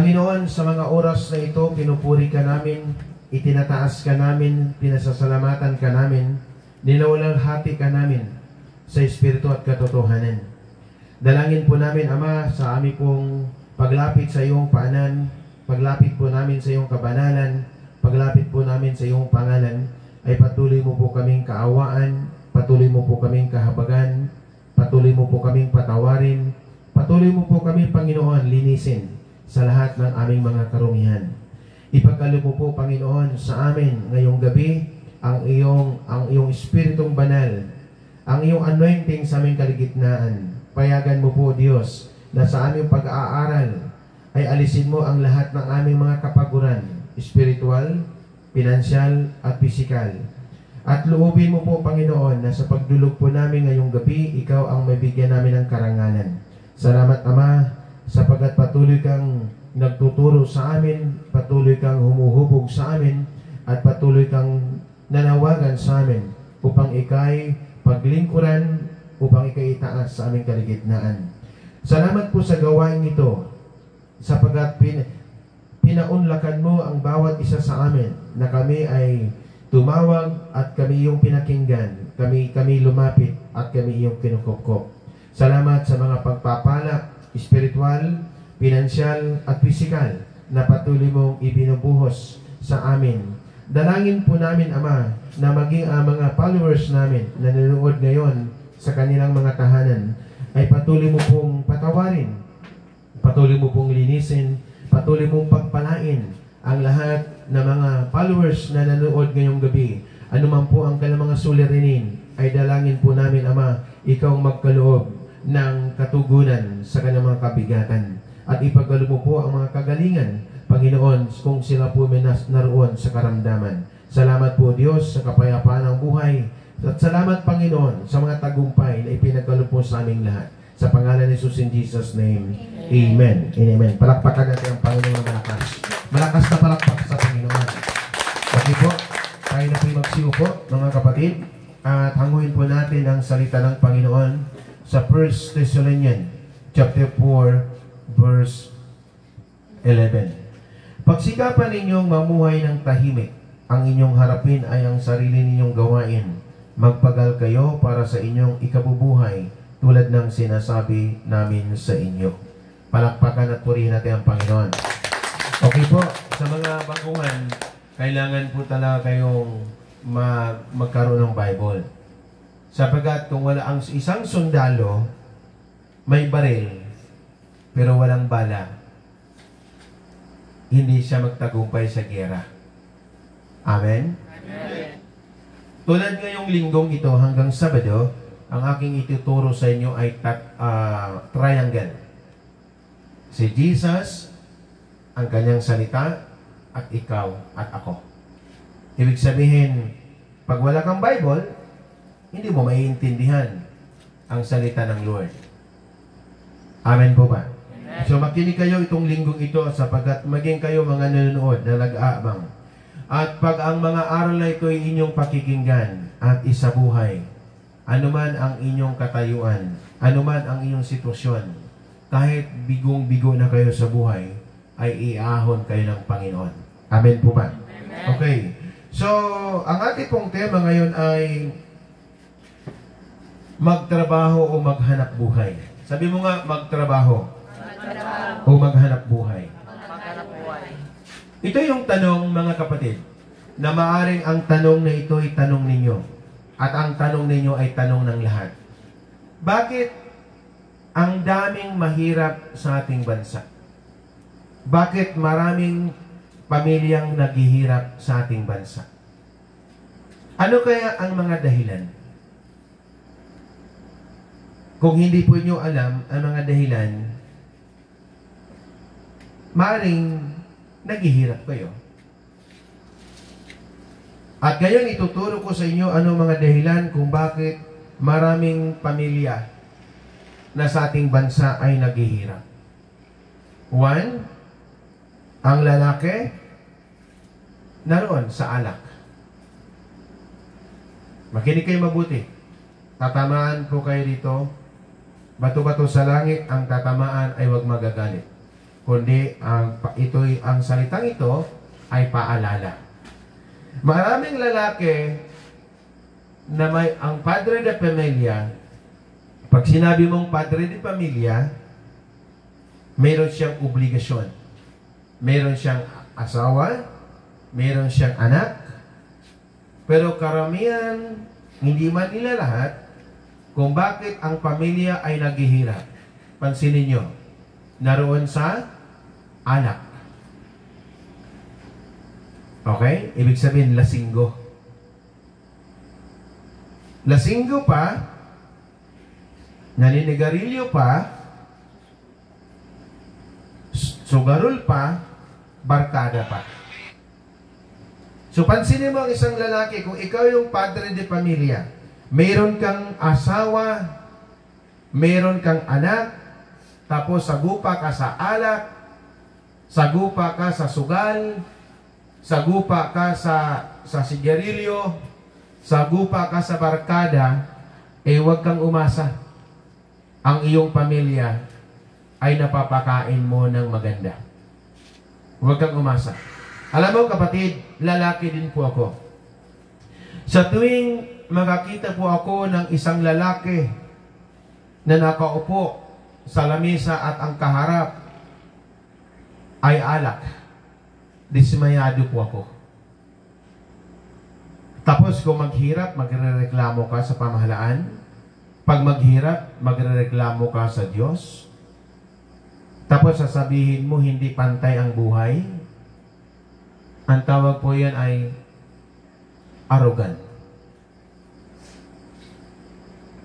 Panginoon, sa mga oras na ito, pinupuri ka namin, itinataas ka namin, pinasasalamatan ka namin, nilawalamhati ka namin sa Espiritu at katotohanan. Dalangin po namin, Ama, sa aming pong paglapit sa iyong paanan, paglapit po namin sa iyong kabanalan, paglapit po namin sa iyong pangalan, ay patuloy mo po kaming kaawaan, patuloy mo po kaming kahabagan, patuloy mo po kaming patawarin, patuloy mo po kaming, Panginoon, linisin sa lahat ng aming mga karumihan. Ipagkaloob mo po, Panginoon, sa amin ngayong gabi ang iyong Espiritong Banal, ang iyong anointing sa aming kaligitnaan. Payagan mo po, Diyos, na sa aming pag-aaral ay alisin mo ang lahat ng aming mga kapaguran, spiritual, pinansyal, at pisikal. At loobin mo po, Panginoon, na sa pagdulog po namin ngayong gabi, ikaw ang mabigyan namin ng karangalan. Salamat, Ama, sapagat patuloy kang nagtuturo sa amin, patuloy kang humuhubog sa amin, at patuloy kang nanawagan sa amin upang ikay paglingkuran, upang ikay itaas sa aming kaligitnaan. Salamat po sa gawain ito, sapagat pinaunlakan mo ang bawat isa sa amin na kami ay tumawag at kami iyong pinakinggan, kami lumapit at kami iyong kinukupkop. Salamat sa mga pagpapala, spiritual, pinansyal at pisikal na patuloy mong ibinubuhos sa amin. Dalangin po namin, Ama, na maging ang mga followers namin na nanonood ngayon sa kanilang mga tahanan ay patuloy mo pong patawarin, patuloy mo pong linisin, patuloy mong pagpalain ang lahat ng mga followers na nanonood ngayong gabi. Ano man po ang kanilang mga suliranin, ay dalangin po namin, Ama, ikaw magkaloob ng katugunan sa kanilang mga kabigatan. At ipagkaloob mo po ang mga kagalingan, Panginoon, kung sila po may naroon sa karamdaman. Salamat po, Diyos, sa kapayapaan ng buhay. At salamat, Panginoon, sa mga tagumpay na ipinagkaloob po sa aming lahat. Sa pangalan ni Jesus, in Jesus' name, Amen. Amen. Palakpakan natin ang Panginoon ng malakas. Malakas na palakpak sa Panginoon. Okay po, tayo na po magsiupo, mga kapatid, at hanguin po natin ang salita ng Panginoon sa 1 Thessalonians chapter 4, verse 11. Pagsikapan ninyong mamuhay ng tahimik, ang inyong harapin ay ang sarili ninyong gawain. Magpagal kayo para sa inyong ikabubuhay tulad ng sinasabi namin sa inyo. Palakpakan at purihin natin ang Panginoon. Okay po, sa mga baguhan, kailangan po talaga kayong magkaroon ng Bible. Sapagat kung wala ang isang sundalo, may baril, pero walang bala, hindi siya magtagumpay sa giyera. Amen? Amen. Tulad ngayong linggong ito hanggang Sabado, ang aking ituturo sa inyo ay triangle. Si Jesus, ang kanyang salita, at ikaw at ako. Ibig sabihin, pag wala kang Bible, hindi mo maiintindihan ang salita ng Lord. Amen po ba? Amen. So makinig kayo itong linggong ito sapagkat maging kayo mga nanonood na nag-aabang. At pag ang mga aral na ito ay inyong pakikinggan at isabuhay, anuman ang inyong katayuan, anuman ang inyong sitwasyon, kahit bigong-bigo na kayo sa buhay, ay iahon kayo ng Panginoon. Amen po ba? Amen. Okay. So, ang ating pong tema ngayon ay magtrabaho o maghanap buhay. Sabi mo nga, magtrabaho. O maghanap buhay. Ito yung tanong, mga kapatid, na maaring ang tanong na ito ay tanong ninyo. At ang tanong ninyo ay tanong ng lahat. Bakit ang daming mahirap sa ating bansa? Bakit maraming pamilyang naghihirap sa ating bansa? Ano kaya ang mga dahilan? Kung hindi po nyo alam ang mga dahilan, maaaring naghihirap kayo. At ngayon ituturo ko sa inyo ano mga dahilan kung bakit maraming pamilya na sa ating bansa ay naghihirap. 1, ang lalaki naroon sa alak. Makinig kayo mabuti. Tatamaan po kayo dito. Bato-bato sa langit, ang tatamaan ay huwag magagalit. kundi ang salitang ito ay paalala. Maraming lalaki na ang padre de pamilya, pag sinabi mong padre de pamilya, meron siyang obligasyon. Meron siyang asawa, meron siyang anak, pero karamihan, hindi man nila lahat, kung bakit ang pamilya ay naghihirap. Pansinin nyo, naroon sa anak. Okay? Ibig sabihin, lasinggo. Lasinggo pa, naninigarilyo pa, sugarol pa, barkada pa. So, pansinin mo ang isang lalaki, kung ikaw yung padre de pamilya, mayroon kang asawa, mayroon kang anak, tapos sagupa ka sa alak, sagupa ka sa sugal, sagupa ka sa sigarilyo, sagupa ka sa barkada, huwag kang umasa. Ang iyong pamilya ay napapakain mo ng maganda. Huwag kang umasa. Alam mo kapatid, lalaki din po ako. Sa tuwing makakita po ako ng isang lalaki na nakaupo sa lamesa at ang kaharap ay alak, dismayado po ako. Tapos kung maghirap, magrereklamo ka sa pamahalaan. Pag maghirap, magrereklamo ka sa Diyos. Tapos sasabihin mo, hindi pantay ang buhay. Ang tawag po yan ay arrogant.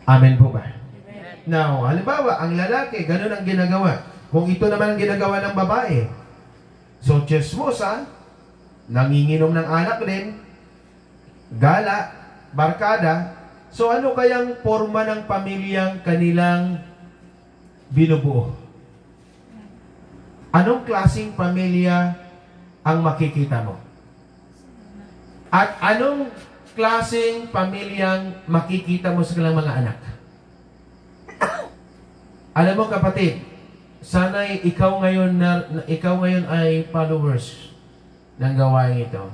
Amen po ba? Amen. Now, halimbawa, ang lalaki, ganun ang ginagawa. Kung ito naman ang ginagawa ng babae, so chismosa, nanginginom ng alak din, gala, barkada, so ano kayang forma ng pamilyang kanilang binubuo? Anong klaseng pamilya ang makikita mo? At anong klaseng pamilyang makikita mo sa kanilang mga anak? Alam mo kapatid, sana'y ikaw ngayon ay followers ng gawain ito.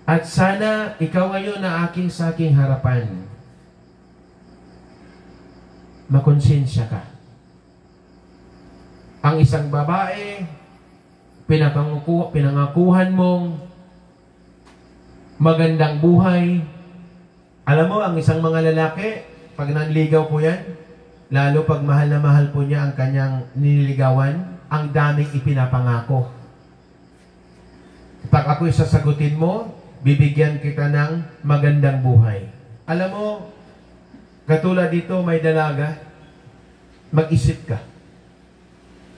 At sana ikaw ngayon na sa aking harapan, makonsensya ka. Ang isang babae, pinangakuhan mong magandang buhay. Alam mo, ang isang mga lalaki, pag nanligaw po yan, lalo pag mahal na mahal po niya ang kanyang nililigawan, ang daming ipinapangako. Pag ako'y sasagutin mo, bibigyan kita ng magandang buhay. Alam mo, katulad dito may dalaga, mag-isip ka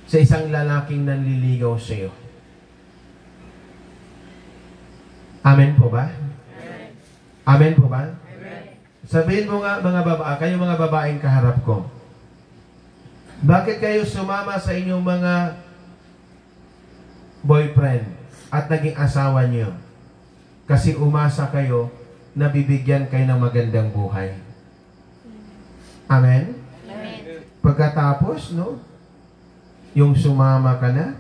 sa isang lalaking nanliligaw sa iyo. Amen po ba? Amen. Amen po ba? Amen. Sabihin mo nga mga babae, kayo mga babaeng kaharap ko, bakit kayo sumama sa inyong mga boyfriend at naging asawa niyo? Kasi umasa kayo na bibigyan kayo ng magandang buhay. Amen? Amen. Pagkatapos, no? Yung sumama ka na,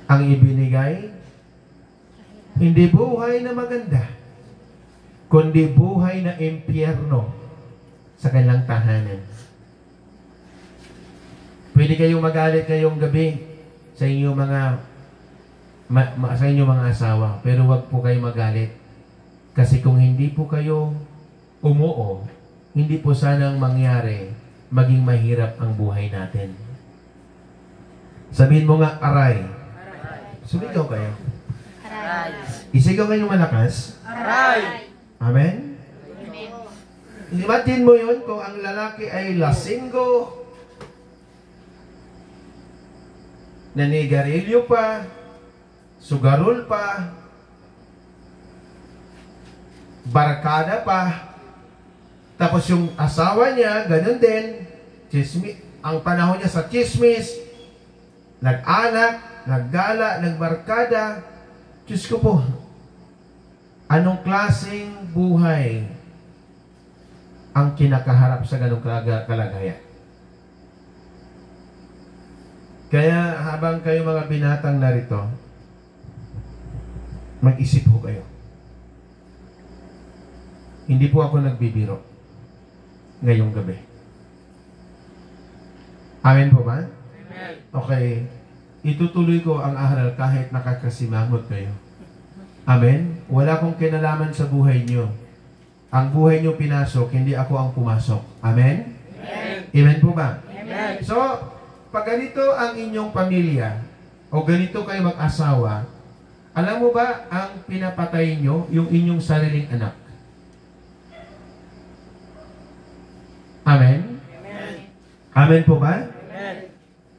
ang ibinigay, hindi buhay na maganda, kundi buhay na impyerno sa kanilang tahanan. Pwede kayong magalit ngayong gabi sa inyong mga asawa, pero wag po kayo magalit. Kasi kung hindi po kayo umuo, hindi po sanang mangyari, maging mahirap ang buhay natin. Sabihin mo nga, aray. Sumigaw kayo. Aray. Isigaw kayo malakas. Aray. Amen? Amen. Imagine mo yun kung ang lalaki ay lasinggo, nanigarilyo pa, sugarol pa, barkada pa, tapos yung asawa niya, ganun din, ang panahon niya sa chismis, nag-anak, naggala, nagbarkada. Diyos ko po, anong klaseng buhay ang kinakaharap sa ganung kalagayan? Kaya habang kayo mga binatang narito, mag-isip ho kayo. Hindi po ako nagbibiro ngayong gabi. Amen po ba? Amen. Okay. Itutuloy ko ang aral kahit nakakasimangot kayo. Amen? Wala akong kinalaman sa buhay nyo. Ang buhay nyo pinasok, hindi ako ang pumasok. Amen? Amen. Amen po ba? Amen. So, pag ganito ang inyong pamilya, o ganito kayo mag-asawa, alam mo ba ang pinapatay nyo, yung inyong sariling anak? Amen? Amen. Amen po ba? Amen.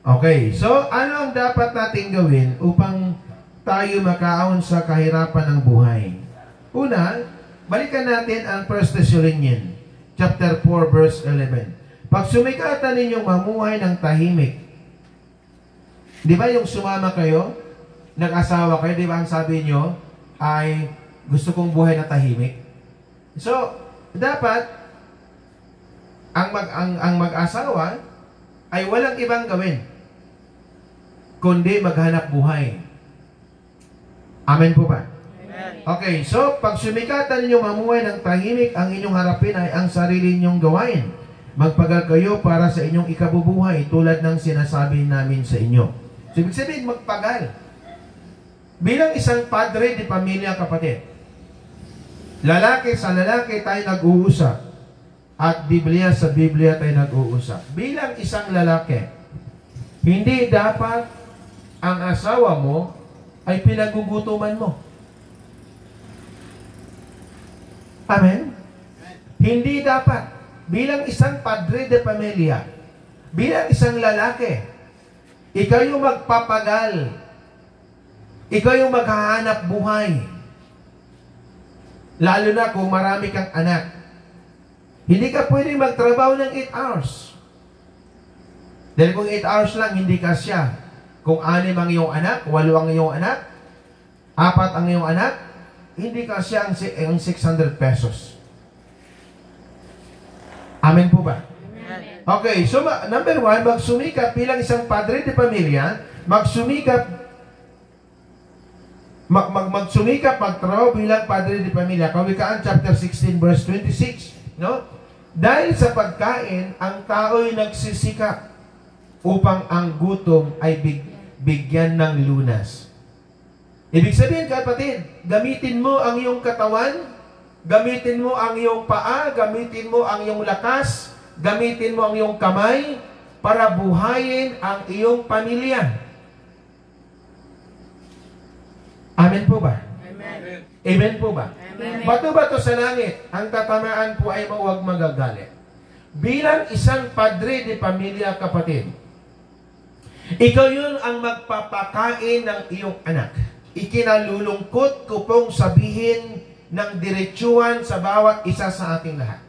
Okay, so ano ang dapat nating gawin upang tayo makaahon sa kahirapan ng buhay? Una, balikan natin ang 1 Thessalonians chapter 4 verse 11. Pag sumikatan ninyong mamuhay ng tahimik, di ba yung sumama kayo, nag-asawa kayo, di ba ang sabi nyo ay gusto kong buhay na tahimik? So, dapat ang mag-asawa ay walang ibang gawin kundi maghanap buhay. Amen po ba? Amen. Okay, so pag sumikatan ninyong mamuhay ng tahimik, ang inyong harapin ay ang sarili ninyong gawain. Magpagal kayo para sa inyong ikabubuhay tulad ng sinasabi namin sa inyo. So, ibig sabihin, magpagal. Bilang isang padre di pamilya, kapatid, lalaki sa lalaki tayo nag-uusap at Biblia sa Biblia tayo nag-uusap. Bilang isang lalaki, hindi dapat ang asawa mo ay pinagugutuman mo. Amen? Hindi dapat. Bilang isang padre de pamilya, bilang isang lalaki, ikaw yung magpapagal. Ikaw yung maghahanap buhay. Lalo na kung marami kang anak. Hindi ka pwedeng magtrabaho ng 8 hours. Dahil kung 8 hours lang, hindi ka siya. Kung 6 ang iyong anak, 8 ang iyong anak, 4 ang iyong anak, hindi ka siya ang 600 pesos. Amen po ba? Amen. Okay, so number 1, magsumikap bilang isang padre de pamilya, magsumikap magtrabaho bilang padre de pamilya. Kawikaan chapter 16 verse 26, no? Dahil sa pagkain, ang tao'y nagsisikap upang ang gutom ay bigyan ng lunas. Ibig sabihin, kapatid, gamitin mo ang iyong katawan, gamitin mo ang iyong paa, gamitin mo ang iyong lakas, gamitin mo ang iyong kamay para buhayin ang iyong pamilya. Amen po ba? Amen. Amen po ba? Amen. Bato-bato sa langit, ang tatamaan po ay huwag magagalit. Bilang isang padre de pamilya, kapatid, ikaw yun ang magpapakain ng iyong anak. Ikinalulungkot ko pong sabihin ng diretsuhan sa bawat isa sa ating lahat.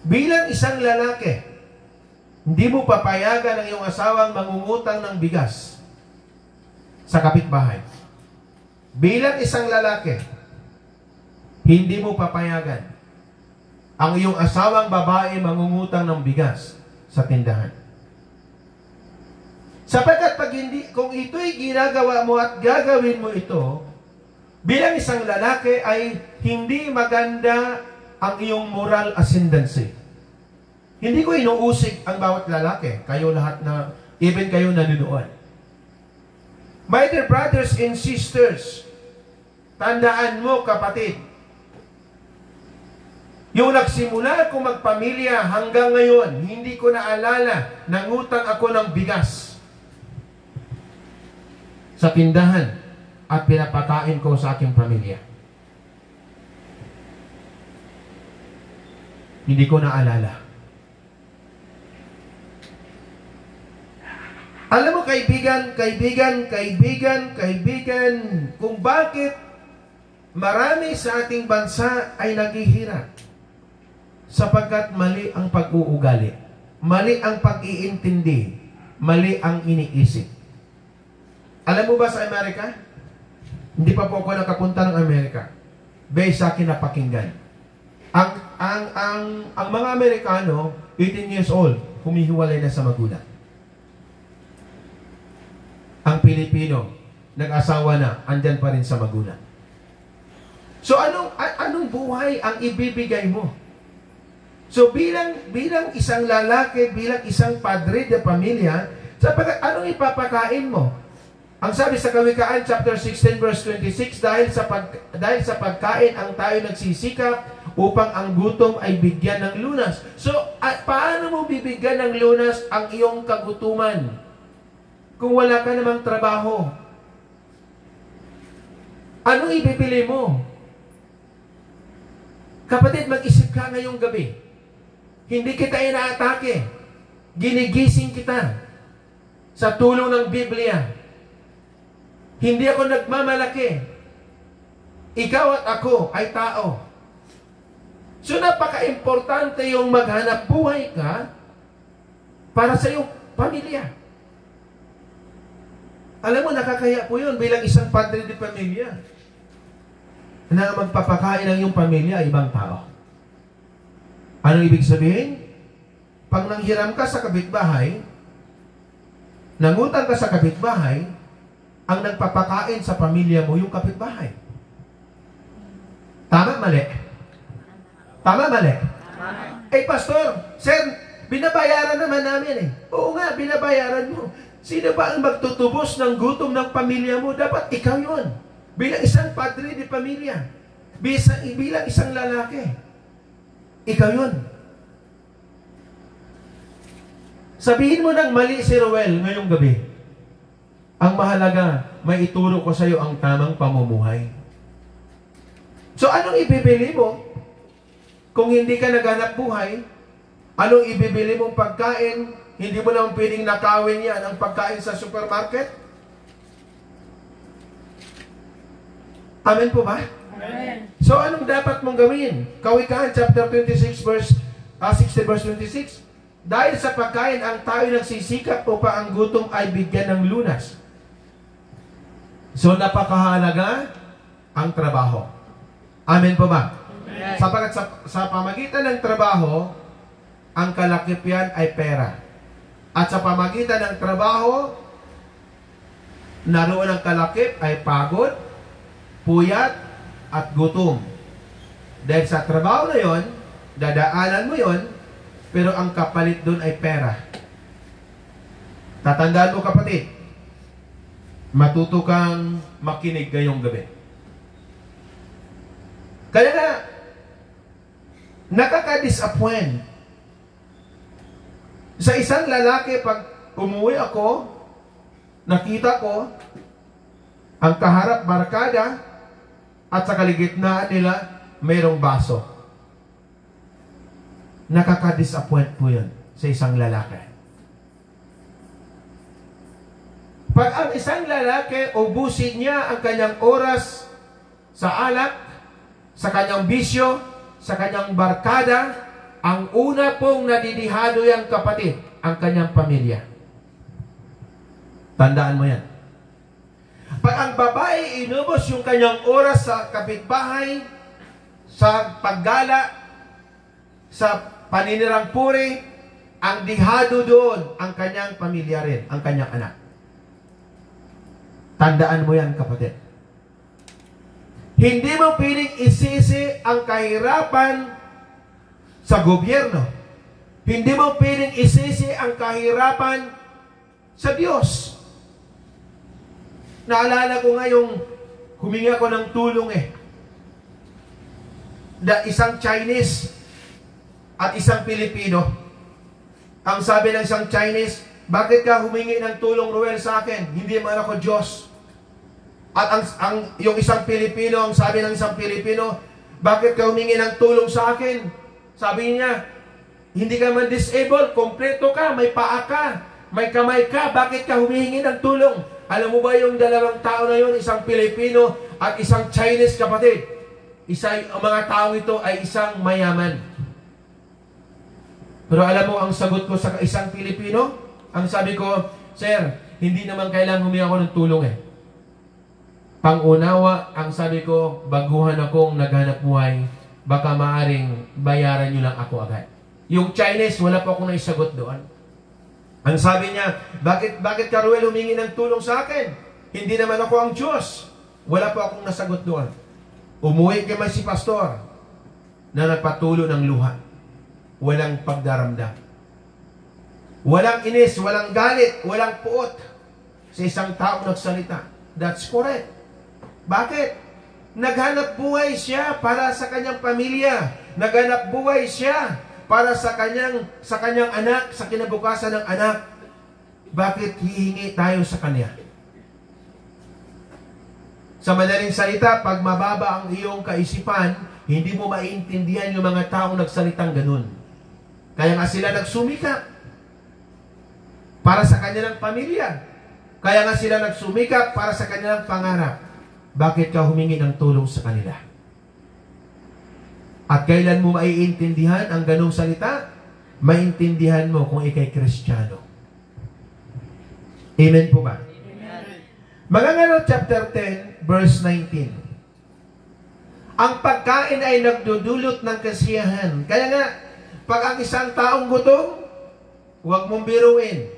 Bilang isang lalaki, hindi mo papayagan ang iyong asawang mangungutang ng bigas sa kapitbahay. Bilang isang lalaki, hindi mo papayagan ang iyong asawang babae mangungutang ng bigas sa tindahan. Sapagkat kung ito'y ginagawa mo at gagawin mo ito, bilang isang lalaki ay hindi maganda ang iyong moral ascendancy. Hindi ko inuusig ang bawat lalaki, kayo lahat na, even kayo nanonood. My dear brothers and sisters, tandaan mo, kapatid, yung nagsimula kong magpamilya hanggang ngayon, hindi ko naalala, nangutang ako ng bigas sa tindahan at pinapakain ko sa aking pamilya. Hindi ko naalala. Alam mo, kaibigan, kung bakit marami sa ating bansa ay naghihirap? Sapagkat mali ang pag-uugali, mali ang pag-iintindi, mali ang iniisip. Alam mo ba sa Amerika? Hindi pa po ako nakapunta ng Amerika. Based sa akin napakinggan. Ang mga Amerikano, 18 years old, humihiwalay na sa magulang. Pilipino, nag-asawa na, andyan pa rin sa magulang. So anong buhay ang ibibigay mo? So bilang isang lalaki, bilang isang padre de pamilya, sapagkat anong ipapakain mo? Ang sabi sa Kawikaan chapter 16 verse 26, dahil sa pagkain ang tayo nagsisikap upang ang gutom ay bigyan ng lunas. So paano mo bibigyan ng lunas ang iyong kagutuman kung wala ka namang trabaho? Anong ibibili mo? Kapatid, mag-isip ka ngayong gabi. Hindi kita inaatake. Ginigising kita sa tulong ng Biblia. Hindi ako nagmamalaki. Ikaw at ako ay tao. So napaka-importante yung maghanap buhay ka para sa iyong pamilya. Alam mo, nakakaya po yun bilang isang padre de pamilya na magpapakain ng iyong pamilya ay ibang tao. Anong ibig sabihin? Pag nanghiram ka sa kapitbahay, nangutang ka sa kapitbahay, ang nagpapakain sa pamilya mo yung kapitbahay. Tama, mali? Tama, mali? Eh, pastor, sir, binabayaran naman namin eh. Oo nga, binabayaran mo. Sino ba ang magtutubos ng gutom ng pamilya mo? Dapat ikaw yun. Bilang isang padre de pamilya. Bilang isang lalaki. Ikaw yun. Sabihin mo ng mali si Roel ngayong gabi. Ang mahalaga, may ituro ko sa iyo ang tamang pamumuhay. So, anong ibibili mo? Kung hindi ka naghanap buhay, anong ibibili mong pagkain? Hindi mo naman pwedeng nakawin yan ang pagkain sa supermarket? Amen po ba? Amen. So, anong dapat mong gawin? Kawikaan, chapter 26, verse 60, verse 26. Dahil sa pagkain, ang tayo nagsisikap upang ang gutom ay bigyan ng lunas. So, napakahalaga ang trabaho. Amen po ba? Amen. Sapagkat sa pamagitan ng trabaho, ang kalakipyan ay pera. At sa pamagitan ng trabaho, naroon ang kalakip ay pagod, puyat, at gutom. Dahil sa trabaho na yon, dadaanan mo yon, pero ang kapalit doon ay pera. Tatandaan mo, kapatid, matuto kang makinig ngayong gabi. Kaya na, nakaka-disappoint sa isang lalaki pag umuwi ako, nakita ko ang kaharap barkada at sa kaligitnaan nila mayroong baso. Nakaka-disappoint po yun sa isang lalaki. Pag ang isang lalaki, ubusin niya ang kanyang oras sa alak, sa kanyang bisyo, sa kanyang barkada, ang una pong nadidihado yang kapatid, ang kanyang pamilya. Tandaan mo yan. Pag ang babae inubos yung kanyang oras sa kapitbahay, sa paggala, sa paninirang puri, ang dihado doon, ang kanyang pamilya rin, ang kanyang anak. Tandaan mo yan, kapatid. Hindi mo piling isisi ang kahirapan sa gobyerno. Hindi mo piling isisi ang kahirapan sa Diyos. Naalala ko nga yung humingi ako ng tulong isang Chinese at isang Pilipino. Ang sabi ng isang Chinese, bakit ka humingi ng tulong, Roel, sa akin? Hindi man ako Diyos. At yung isang Pilipino, ang sabi ng isang Pilipino, bakit ka humingi ng tulong sa akin? Sabi niya, hindi ka man disabled, kompleto ka, may paa ka, may kamay ka, bakit ka humihingi ng tulong? Alam mo ba yung dalawang tao na yun, isang Pilipino at isang Chinese, kapatid? Ang mga tao ito ay isang mayaman. Pero alam mo ang sagot ko sa isang Pilipino? Ang sabi ko, sir, hindi naman kailangan humingi ako ng tulong Pangunawa, ang sabi ko, baguhan akong naghanap buhay, baka maaring bayaran nyo lang ako agad. Yung Chinese, wala pa akong naisagot doon. Ang sabi niya, bakit ka, Ruel, humingi ng tulong sa akin? Hindi naman ako ang Diyos. Wala po akong nasagot doon. Umuwi kay si pastor na nagpatulo ng luha. Walang pagdaramdam. Walang inis, walang galit, walang puot sa isang taong nagsalita. That's correct. Bakit? Naghanap buhay siya para sa kanyang pamilya. Naghanap buhay siya para sa kanyang anak, sa kinabukasan ng anak. Bakit hihingi tayo sa kanya? Sa madaling salita, pag mababa ang iyong kaisipan, hindi mo maintindihan yung mga taong nagsalitang ganun. Kaya nga sila nagsumikap para sa kanilang pamilya. Kaya nga sila nagsumikap para sa kanilang pangarap. Bakit ka humingi ng tulong sa kanila? At kailan mo maiintindihan ang ganung salita? Maintindihan mo kung ikay Kristiyano. Amen po ba? Mga Ngangaral chapter 10, verse 19. Ang pagkain ay nagdudulot ng kasiyahan. Kaya nga, pag ang isang taong gutom, huwag mong biruin.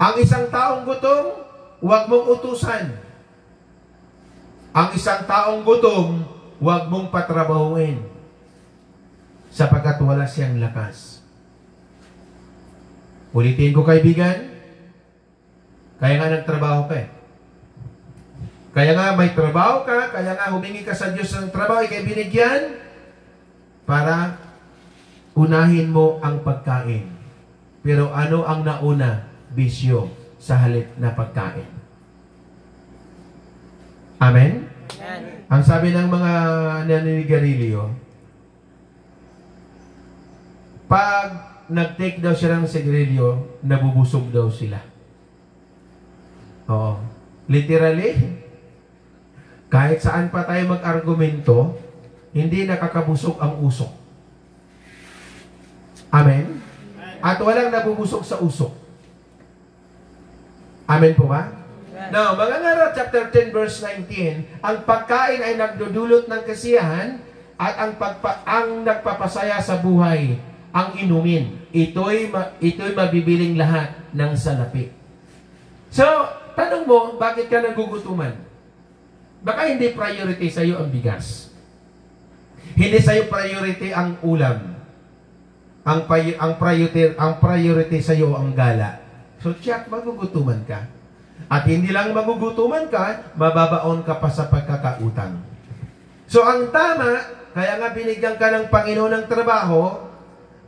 Ang isang taong gutom, huwag mong utusan. Ang isang taong gutom, huwag mong patrabahuin. Sapagkat wala siyang lakas. Ulitin ko, kaibigan. Kaya nga nagtrabaho ka eh. Kaya nga may trabaho ka, kaya nga humingi ka sa Diyos ng trabaho, ikay binigyan para unahin mo ang pagkain. Pero ano ang nauna? Bisyo sa halip na pagkain. Amen? Amen. Ang sabi ng mga naninigarilyo, pag nag-take daw siya ng sigarilyo, nabubusog daw sila. Oo. Literally, kahit saan pa tayo mag-argumento, hindi nakakabusog ang usok. Amen? At walang nabubusog sa usok. Amen po ba? Now, mga Ngangaral chapter 10 verse 19, ang pagkain ay nagdudulot ng kasiyahan at ang nagpapasaya sa buhay, ang inumin. Ito'y mabibiling lahat ng salapi. So, tanong mo, bakit ka nagugutuman? Baka hindi priority sa iyo ang bigas. Hindi sa iyo priority ang ulam. Ang priority sa iyo ang gala. So, check, magugutuman ka. At hindi lang magugutuman ka, mababaon ka pa sa pagkakautang. So, ang tama, kaya nga binigyan ka ng Panginoon ng trabaho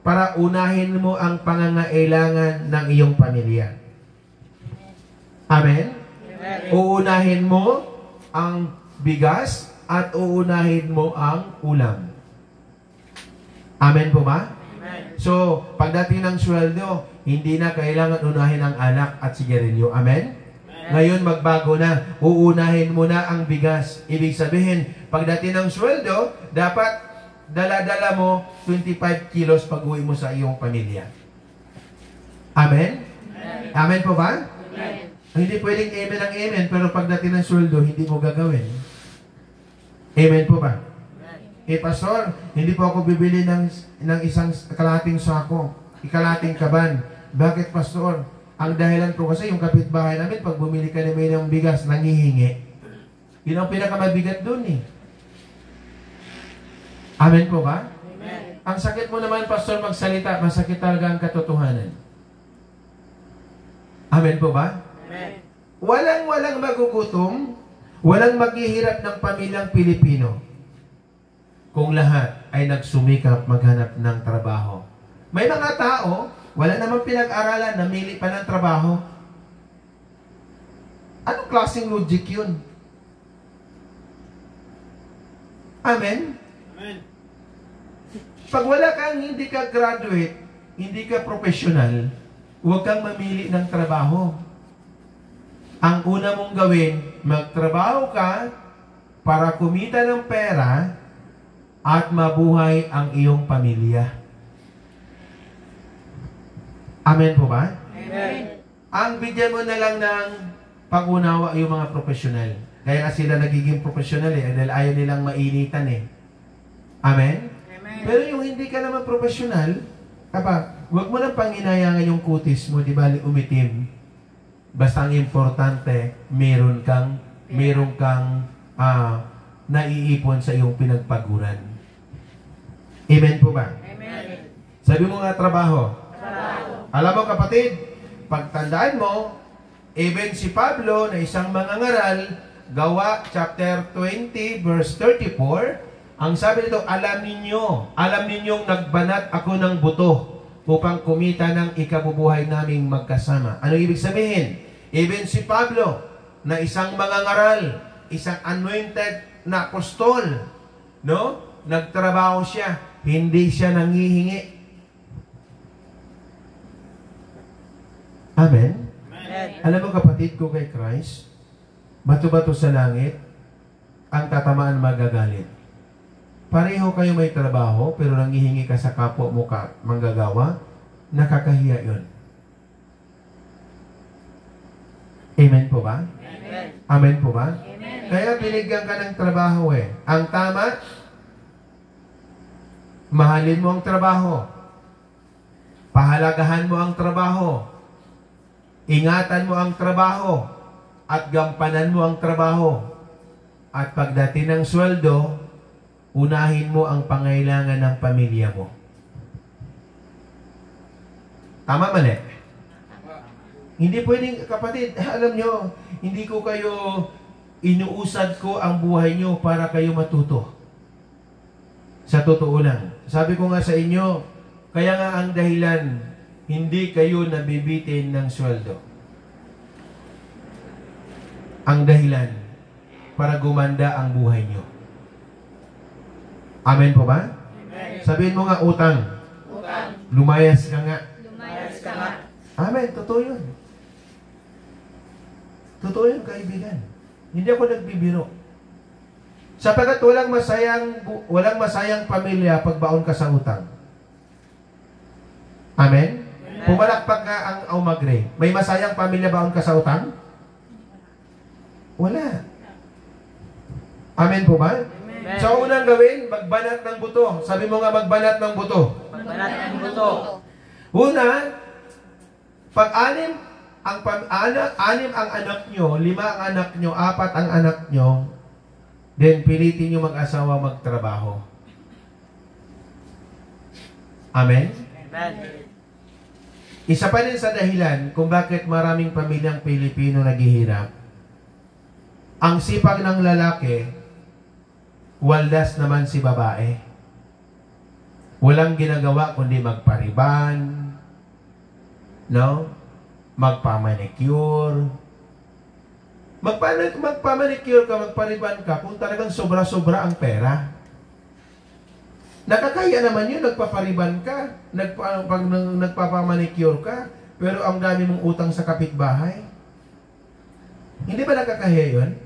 para unahin mo ang pangangailangan ng iyong pamilya. Amen? Amen. Uunahin mo ang bigas at uunahin mo ang ulam. Amen po ba? Amen. So, pagdating ng sweldo, hindi na kailangan unahin ang alak at sigarilyo. Amen? Ngayon, magbago na. Uunahin mo na ang bigas. Ibig sabihin, pagdating ng sweldo, dapat dala-dala mo 25 kilos pag uwi mo sa iyong pamilya. Amen? Amen. Amen po ba? Amen. Hindi pwedeng amen ang amen, pero pagdating ng sweldo, hindi mo gagawin. Amen po ba? Pastor, hindi po ako bibili ng isang kalahating sako, ikalahating kaban. Bakit, Pastor? Ang dahilan po kasi yung kapitbahay namin, pag bumili ka namin ng bigas, nangihingi. Yun ang pinakamabigat dun eh. Amen po ba? Amen. Ang sakit mo naman, Pastor, magsalita, masakit talaga ang katotohanan. Amen po ba? Amen. Walang magugutom, walang maghihirap ng pamilyang Pilipino kung lahat ay nagsumikap maghanap ng trabaho. May mga tao, wala namang pinag-aralan, namili pa ng trabaho. Anong klaseng logic yun? Amen? Amen. Pag wala kang, hindi ka graduate, hindi ka professional, huwag kang mamili ng trabaho. Ang una mong gawin, magtrabaho ka para kumita ng pera at mabuhay ang iyong pamilya. Amen po ba? Amen. Ang bigyan mo na lang ng pag-unawa yung mga profesional. Kaya nga sila nagiging profesional dahil ayaw nilang mainitan eh. Amen? Amen. Pero yung hindi ka naman profesional, huwag mo lang panginayangan yung kutis mo, di ba, umitim. Basta ang importante, meron kang naiipon sa iyong pinagpaguran. Amen po ba? Amen. Sabi mo nga trabaho. Trabaho. Alam mo kapatid, pagtandaan mo, even si Pablo na isang mangangaral, Gawa chapter 20 verse 34, ang sabi nito, alam ninyong nagbanat ako ng buto upang kumita ng ikabubuhay naming magkasama. Ano ibig sabihin? Even si Pablo na isang mangangaral, isang anointed na apostol, no? Nagtrabaho siya, hindi siya nanghihingi. Amen? Amen. Alam mo kapatid ko kay Christ, bato-bato sa langit, ang tatamaan magagalit. Pareho kayo may trabaho, pero nanghihingi ka sa kapwa mo manggagawa, nakakahiya yun. Amen po ba? Amen. Amen po ba? Amen. Kaya binigyan ka ng trabaho eh. Ang tama, mahalin mo ang trabaho. Pahalagahan mo ang trabaho. Ingatan mo ang trabaho. At gampanan mo ang trabaho. At pagdating ng sweldo, unahin mo ang pangailangan ng pamilya mo. Tama mali? Hindi pwedeng, kapatid, alam nyo, hindi ko kayo inuusad ko ang buhay nyo para kayo matuto. Sa totoo lang. Sabi ko nga sa inyo, kaya nga ang dahilan, hindi kayo nabibitin ng sweldo. Ang dahilan para gumanda ang buhay nyo. Amen po ba? Amen. Sabihin mo nga utang. Utang. Lumayas ka nga. Lumayas ka nga. Amen. Totoo yun. Totoo yun, kaibigan. Hindi ako nagbibiro. Sapagat walang masayang pamilya pag baon ka sa utang. Amen? Pumalakpak nga ang umagre. May masayang pamilya baon ka sa utang? Wala. Amen po ba? Amen. So, unang gawin, magbanat ng buto. Sabi mo nga, magbanat ng buto. Magbanat ng buto. Una, pag-anim ang anak nyo, 5 ang anak nyo, 4 ang anak nyo, then pilitin nyo mag-asawa magtrabaho. Amen? Amen. Isa pa din sa dahilan kung bakit maraming pamilyang Pilipino naghihirap. Ang sipag ng lalaki, waldas naman si babae. Walang ginagawa kundi magpariban, no? Magpamanicure. Magpamanicure ka, magpariban ka kung talagang sobra-sobra ang pera. Nakakaya naman yun, nagpapariban ka, nagpapamanicure ka, pero ang dami mong utang sa kapitbahay. Hindi ba nakakahiya yun?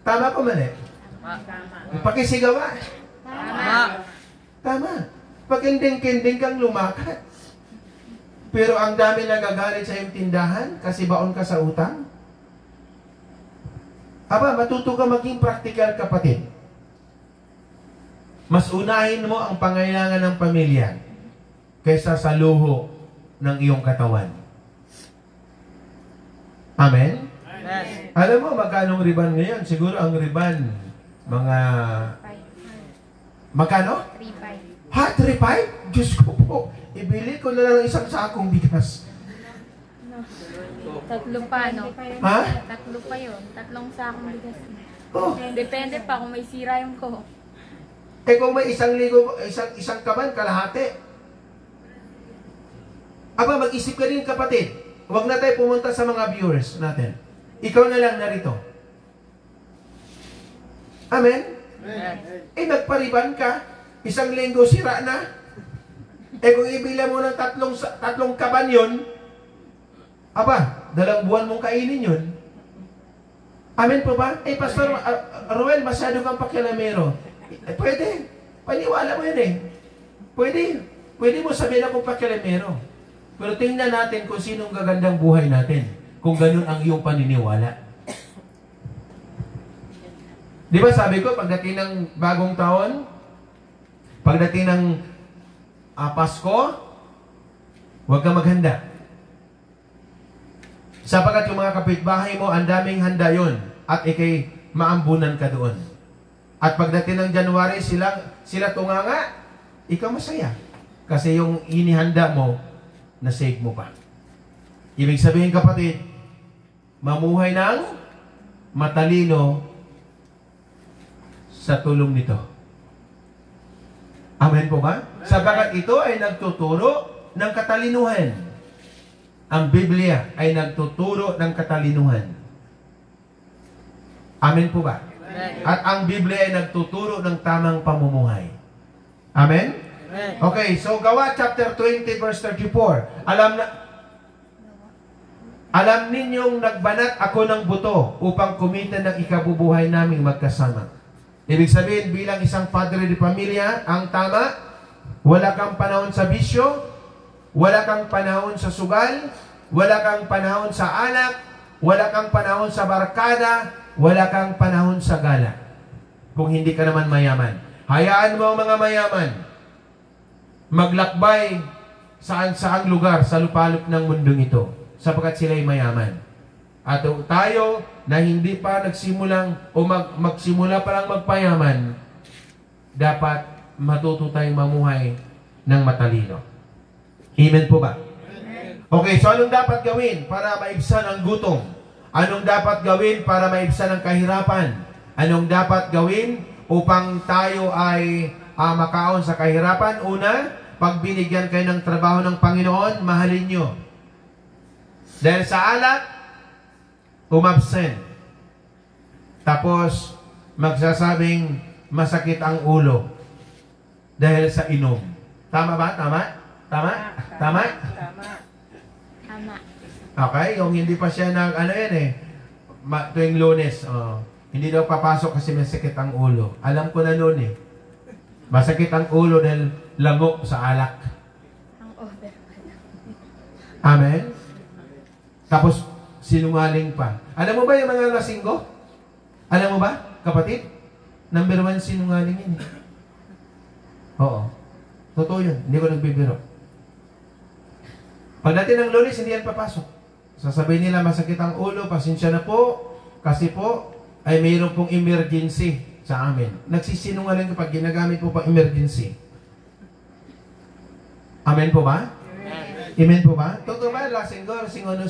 Tama ko mali? Tama. Pakisigawa. Tama. Tama. Pakinding-kinding kang lumakat. Pero ang dami nagagalit sa iyong tindahan kasi baon ka sa utang. Aba, matuto ka maging practical, kapatid. Mas unahin mo ang pangailangan ng pamilya kaysa sa luho ng iyong katawan. Amen? Amen. Alam mo, magkano riban ngayon? Siguro ang riban, mga... Magkano? 3-5. Ha? 3-5? Diyos ko po. Ibili ko na lang isang sakong bigas. Tatlo pa, no? Ha? Tatlo pa yun. 3 sakong bigas. Oh. Depende pa kung may sira yung ko. Eh kung may isang kaban, kalahati. Aba, mag-isip ka rin, kapatid. Huwag na tayo pumunta sa mga viewers natin. Ikaw na lang narito. Amen? Amen. Eh, nagpariban ka. Isang linggo, sira na. Eh, kung ibila mo ng tatlong kaban yun, aba, 2 buwan mong kainin yun. Amen po ba? Eh, Pastor Ruel, masyado kang pakialamero. Eh, pwede. Paniwala mo yun eh. Pwede. Pwede mo sabihin akong pakialamero. Pero tingnan natin kung sinong gagandang buhay natin. Kung ganun ang iyong paniniwala. Di ba sabi ko, pagdating ng bagong taon, pagdating ng Pasko, huwag ka maghanda. Sapagkat yung mga kapitbahay mo, ang daming handa yun. At ikay maambunan ka doon. At pagdating ng January, sila tunganga, ikaw masaya. Kasi yung inihanda mo, na-save mo pa. Ibig sabihin, kapatid, mamuhay ng matalino sa tulong nito. Amen po ba? Sapagkat ito ay nagtuturo ng katalinuhan. Ang Biblia ay nagtuturo ng katalinuhan. Amen po ba? Amen. At ang Biblia ay nagtuturo ng tamang pamumuhay. Amen? Amen. Okay, so Gawa chapter 20 verse 34. Alam ninyong nagbanat ako ng buto upang kumita ng ikabubuhay naming magkasama. Ibig sabihin, bilang isang padre de pamilya, ang tama, wala kang panahon sa bisyo, wala kang panahon sa sugal, wala kang panahon sa anak, wala kang panahon sa barkada, wala kang panahon sa gala. Kung hindi ka naman mayaman. Hayaan mo ang mga mayaman maglakbay saan-saang lugar sa lupalop ng mundong ito, sapagkat sila'y mayaman. At tayo na hindi pa nagsimulang o magsimula pa lang magpayaman, dapat matuto tayong mamuhay ng matalino. Amen po ba? Okay, so anong dapat gawin para maibsan ang gutom? Anong dapat gawin para maibsan ang kahirapan? Anong dapat gawin upang tayo ay makaon sa kahirapan? Una, pag binigyan kayo ng trabaho ng Panginoon, mahalin nyo. Dahil sa alak, umabsent. Tapos, magsasabing masakit ang ulo dahil sa inom. Tama ba? Tama? Tama? Tama? Tama. Okay, yung hindi pa siya tuwing Lunes, hindi daw papasok kasi masakit ang ulo. Alam ko na noon eh. Masakit ang ulo dahil lamok sa alak. Ang over. Amen? Tapos, sinungaling pa. Alam mo ba yung mga lasinggo? Alam mo ba, kapatid? Number 1, sinungaling yun. Oo. Totoo yun. Hindi ko nagbibiro. Pagdating ng Lunes, hindi yan papasok. Sasabihin nila, masakit ang ulo, pasensya na po, kasi po, ay mayroon pong emergency sa amin. Nagsisinungaling kapag ginagamit po pa emergency. Amen po ba? Amen po ba? Totoo ba, lasinggo,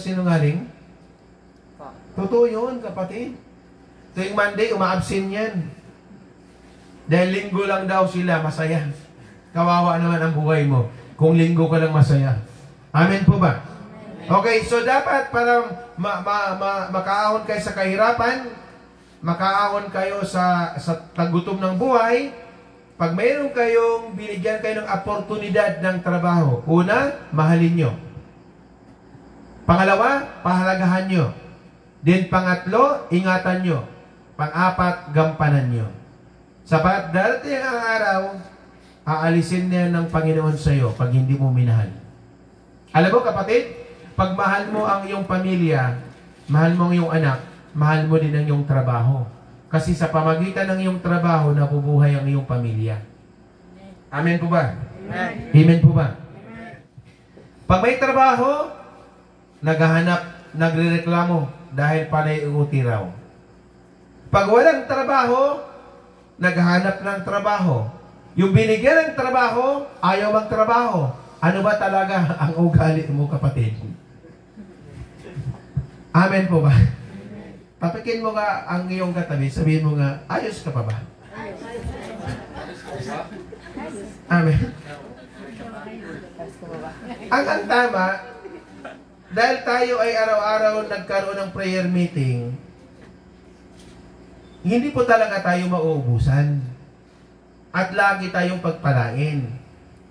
sinungaling? Totoo yun, kapatid. Tuwing Monday, umaabsin yan. Dahil linggo lang daw sila, masaya. Kawawa naman ang buhay mo kung linggo ka lang masaya. Amen po ba? Okay, so dapat para makaahon kayo sa kahirapan, makaahon kayo sa tagutom ng buhay, pag mayroon kayong binigyan kayo ng oportunidad ng trabaho, una, mahalin nyo. Pangalawa, pahalagahan nyo. Then pangatlo, ingatan nyo. Pang-apat, gampanan nyo. Sapat darating ang araw, aalisin niya ng Panginoon sa iyo pag hindi mo minahal. Alam mo kapatid, pag mahal mo ang iyong pamilya, mahal mo ang iyong anak, mahal mo din ang iyong trabaho. Kasi sa pamagitan ng iyong trabaho, nabubuhay ang iyong pamilya. Amen po ba? Amen. Amen po ba? Pag may trabaho, naghahanap, nagrereklamo dahil panay uti raw. Pag walang trabaho, naghahanap ng trabaho. Yung binigyan ng trabaho, ayaw magtrabaho. Ano ba talaga ang ugali mo, kapatid? Amen po ba? Tapikin mo nga ang iyong katabi, sabihin mo nga, ayos ka pa ba? Amen. Ang tama, dahil tayo ay araw-araw nagkaroon ng prayer meeting, hindi po talaga tayo mauubusan. At lagi tayong pagpalain.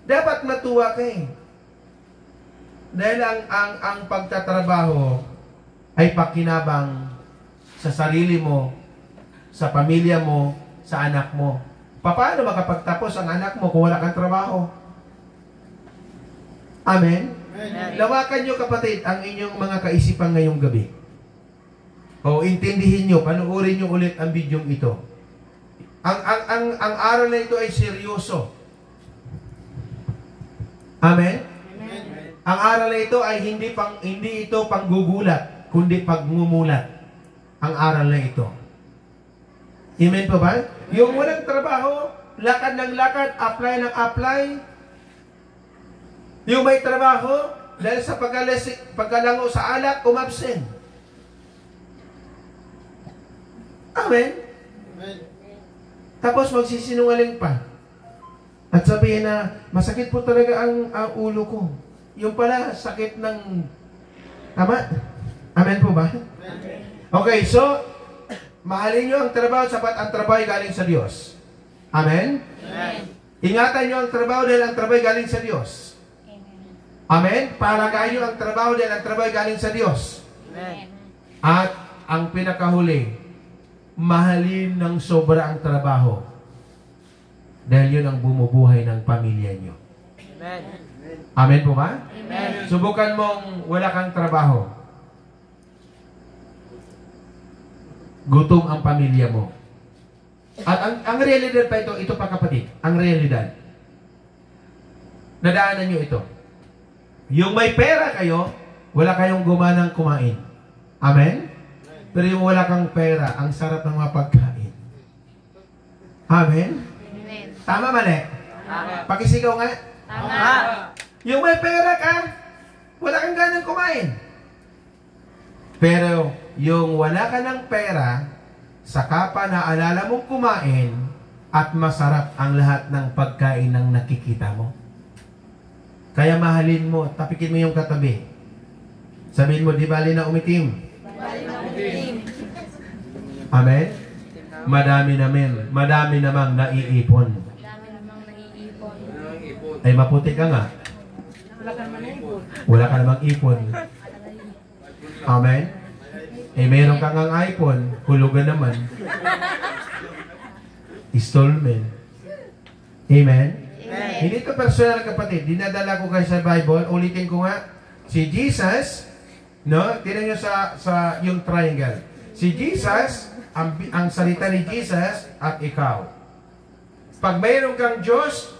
Dapat matuwa ka eh. Dahil ang pagtatrabaho ay pakinabang sa sarili mo, sa pamilya mo, sa anak mo. Paano makapagtapos ang anak mo kung wala kang trabaho? Amen? Amen. Lawakan nyo kapatid ang inyong mga kaisipan ngayong gabi. O intindihin nyo, panuorin nyo ulit ang video ito. Ang aral na ito ay seryoso. Amen? Amen. Ang aral na ito ay hindi ito panggugulat. kundi pagmumulat ang aral na ito. Amen po ba? Yung walang trabaho, lakad ng lakad, apply ng apply. Yung may trabaho, dahil sa pagkalango sa alak, umabsent. Amen? Tapos magsisinungaling pa. At sabihin na, masakit po talaga ang ulo ko. Yung pala, sakit ng... Tama? Amen po ba? Okay, so, mahalin nyo ang trabaho, sapat ang trabaho galing sa Diyos. Amen? Ingatan nyo ang trabaho dahil ang trabaho galing sa Diyos. Amen? Palagayin nyo ang trabaho dahil ang trabaho galing sa Diyos. At ang pinakahuli, mahalin ng sobra ang trabaho dahil yun ang bumubuhay ng pamilya nyo. Amen po ba? Subukan mong wala kang trabaho. Gutom ang pamilya mo. At ang realidad pa ito pa kapatid, ang realidad. Nadaanan nyo ito. Yung may pera kayo, wala kayong gumanang kumain. Amen? Pero yung wala kang pera, ang sarap ng mga pagkain. Amen? Amen. Tama mali? Pakisigaw nga. Tama. Yung may pera ka, wala kang ganang kumain. Pero yung wala ka ng pera, saka pa naalala mong kumain at masarap ang lahat ng pagkain ng nakikita mo. Kaya mahalin mo, tapikin mo yung katabi. Sabihin mo, di bali na umitim. Amen? Madami namang naiipon. Dami namang naiipon. Ay maputi ka nga. Wala ka namang ipon. Amen? Eh meron ka ngang iPhone, hulugan naman. Installment. Amen? Hindi ito personal kapatid. Dinadala ko kayo sa Bible. Ulitin ko nga. Si Jesus, no? Tignan nyo sa yung triangle. Si Jesus, ang salita ni Jesus at ikaw. Pag mayroon kang Diyos,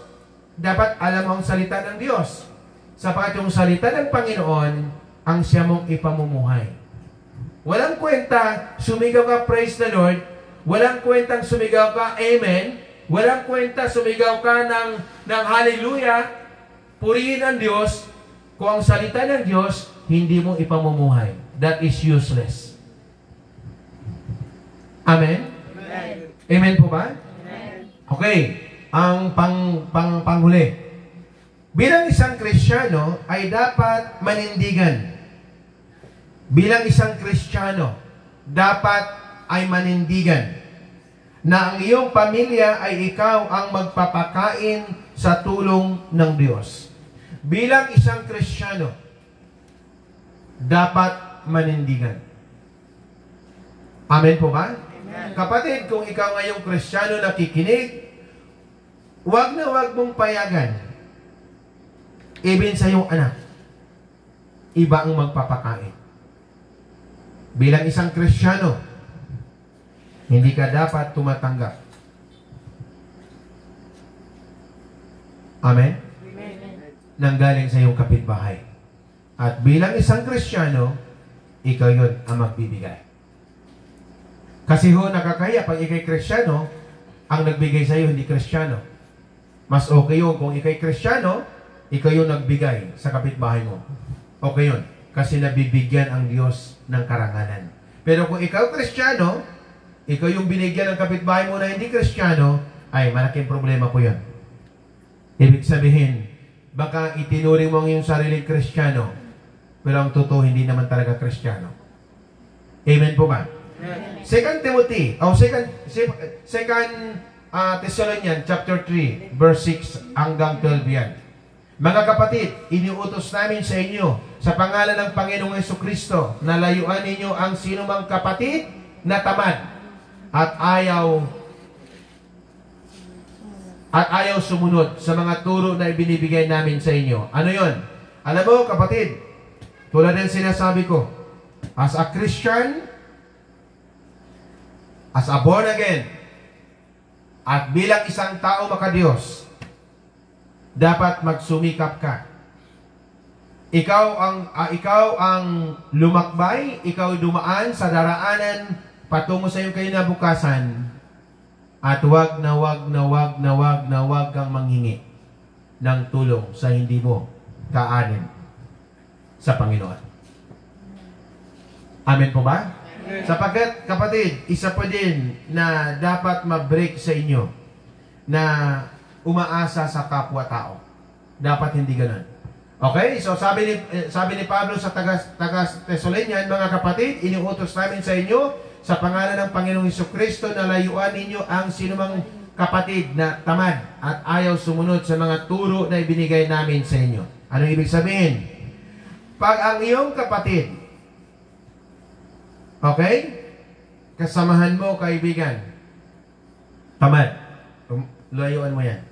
dapat alam mo ang salita ng Diyos. Sapagat yung salita ng Panginoon, ang siya mong ipamumuhay. Walang kwenta, sumigaw ka, praise the Lord. Walang kwentang sumigaw ka, amen. Walang kwenta, sumigaw ka ng hallelujah. Purihin ang Diyos. Kung ang salita ng Diyos, hindi mo ipamumuhay. That is useless. Amen? Amen po ba? Okay. Ang panghuli. Bilang isang Kristiyano, ay dapat manindigan. Bilang isang Kristiyano, dapat ay manindigan na ang iyong pamilya ay ikaw ang magpapakain sa tulong ng Diyos. Bilang isang Kristiyano, dapat manindigan. Amen po ba? Amen. Kapatid, kung ikaw ngayong Kristiyano nakikinig, wag na wag mong payagan. Even sa iyong anak, iba ang magpapakain. Bilang isang Kristiyano, hindi ka dapat tumatanggap. Amen? Nanggaling sa iyong kapitbahay. At bilang isang Kristiyano, ikaw yun ang magbibigay. Kasi nakakaya pag ikay Kristiyano, ang nagbigay sa iyo hindi Kristiyano. Mas okay yun kung ikay Kristiyano, ikaw yung nagbigay sa kapitbahay mo. Okay yun. Kasi nabibigyan ang Diyos ng karangalan. Pero kung ikaw Kristiyano, ikaw yung binigyan ng kapitbahay mo na hindi Kristiyano, ay malaking problema po yun. Ibig sabihin, baka itinuring mo ang iyong sariling Kristiyano, pero ang totoo hindi naman talaga Kristiyano. Amen po ba? Amen. 2 Timothy, Thessalonians chapter 3, verse 6 hanggang 12 yan. Mga kapatid, iniutos namin sa inyo sa pangalan ng Panginoong Jesucristo na layuan ninyo ang sinumang kapatid na tamad at ayaw sumunod sa mga turo na ibinibigay namin sa inyo. Ano yon? Alam mo kapatid, tulad ng sinasabi ko, as a Christian, as a born again, at bilang isang tao makadiyos, dapat magsumikap ka ikaw ang lumakbay, ikaw dumaan sa daraanan patungo sa iyong kinabukasan, at wag kang manghingi ng tulong sa hindi mo kaanin sa Panginoon. Amen po ba? Sapagkat, kapatid, isa pa din na dapat ma-break sa inyo na umaasa sa kapwa-tao. Dapat hindi ganun. Okay? So, sabi ni Pablo sa taga-Thessalonian, mga kapatid, iniutos namin sa inyo sa pangalan ng Panginoong Hesukristo na layuan ninyo ang sinumang kapatid na tamad at ayaw sumunod sa mga turo na ibinigay namin sa inyo. Ano ibig sabihin? Pag ang iyong kapatid, okay, kasamahan mo, kaibigan, tamad, layuan mo yan.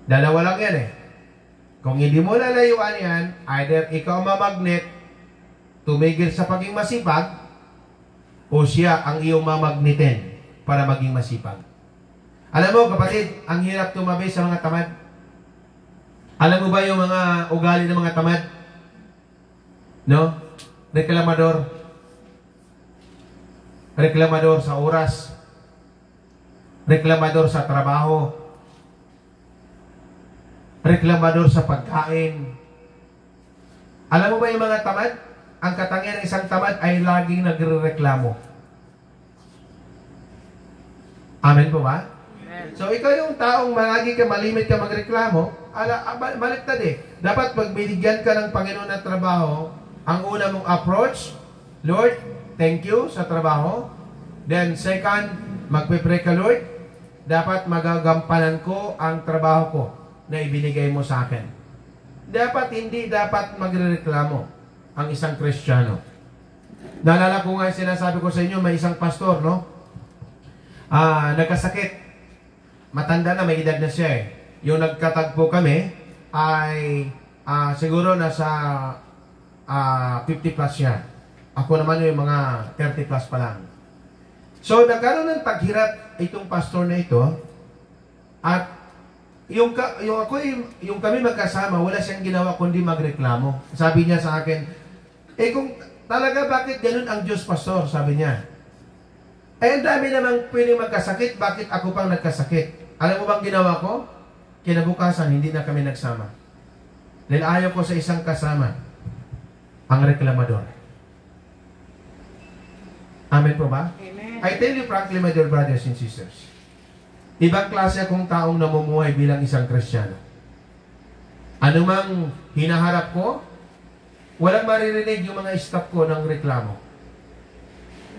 Dalawa lang yan eh. Kung hindi mo lalayuan yan, either ikaw mamagnet, tumigil sa pagiging masipag, o siya ang iyong mamagnetin para maging masipag. Alam mo, kapatid, ang hirap tumabi sa mga tamad. Alam mo ba yung mga ugali ng mga tamad? No? Reklamador. Reklamador sa oras. Reklamador sa trabaho. Reklamador sa pagkain. Alam mo ba yung mga tamad? Ang katangian ng isang tamad ay laging nagrereklamo. Amen po ba? Amen. So ikaw yung taong lagi ka malimit ka magreklamo, baliktad eh. Dapat pag binigyan ka ng Panginoon na trabaho, ang una mong approach, Lord, thank you sa trabaho. Then second, magpe-pray ka, Lord, dapat magagampanan ko ang trabaho ko na ibinigay mo sa akin. Hindi dapat magrereklamo ang isang Kristiyano. Naalala ko nga sinasabi ko sa inyo, may isang pastor, no? Nagkasakit. Matanda na, may edad na siya eh. Yung nagkatagpo kami ay siguro nasa 50 plus siya. Ako naman yung mga 30 plus pa lang. So, nagkaroon ng taghirap itong pastor na ito, at yung kami magkasama, wala siyang ginawa kundi magreklamo. Sabi niya sa akin, kung talaga bakit ganun ang Diyos, pastor? Sabi niya. Ang dami namang pwedeng magkasakit, bakit ako pang nagkasakit? Alam mo bang ginawa ko? Kinabukasan, hindi na kami nagsama. Dahil ayaw ko sa isang kasama, ang reklamador. Amen po ba? Amen. I tell you frankly, my dear brothers and sisters, ibang klase akong taong namumuhay bilang isang Kristiyano. Anumang hinaharap ko, walang maririnig yung mga staff ko ng reklamo.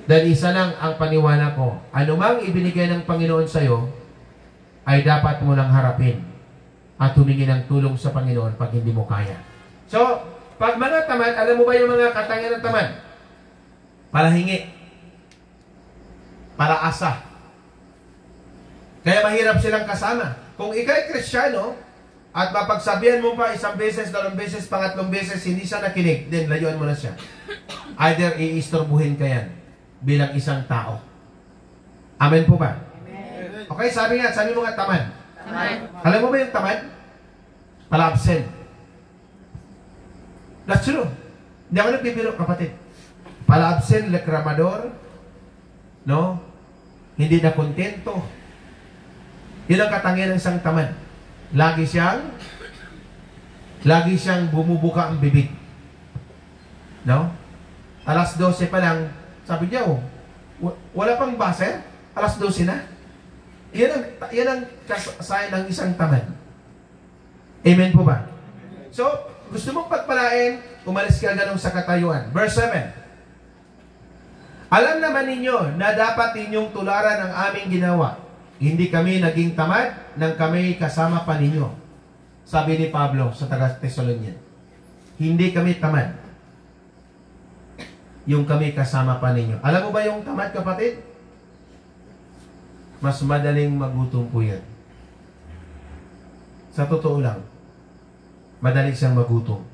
Dahil isa lang ang paniwala ko, anumang ibinigay ng Panginoon sa'yo, ay dapat mo lang harapin at humingi ng tulong sa Panginoon pag hindi mo kaya. So, pag mga tamad, alam mo ba yung mga katangian ng tamad? Palahingi. Palaasa. Kaya mahirap silang kasama. Kung ikay Kristiyano, at mapagsabihan mo pa isang beses, dalawang beses, pangatlong beses, hindi siya nakinig, then layuan mo na siya. Either iistorbuhin ka yan bilang isang tao. Amen po ba? Amen. Okay, sabi mo nga tamad. Tamad. Alam mo ba yung tamad? Pala-absent. That's true. Hindi ako nagbibiro, kapatid. Pala-absent, reklamador, no? Hindi na kontento. Yun ang katangian ng isang tamad. Lagi siyang bumubuka ang bibig. No? Alas 12 pa lang, sabi niya, wala pang base, alas 12 na. Yan ang kasayan ng isang tamad. Amen po ba? So, gusto mong pagpalain, umalis ka ganun sa katayuan. Verse 7. Alam naman ninyo na dapat ninyong tularan ang aming ginawa. Hindi kami naging tamad nang kami kasama pa ninyo. Sabi ni Pablo sa taga-Thessalonian. Hindi kami tamad. Yung kami kasama pa ninyo. Alam mo ba yung tamad, kapatid? Mas madaling magutom po yan. Sa totoo lang, madali siyang magutom.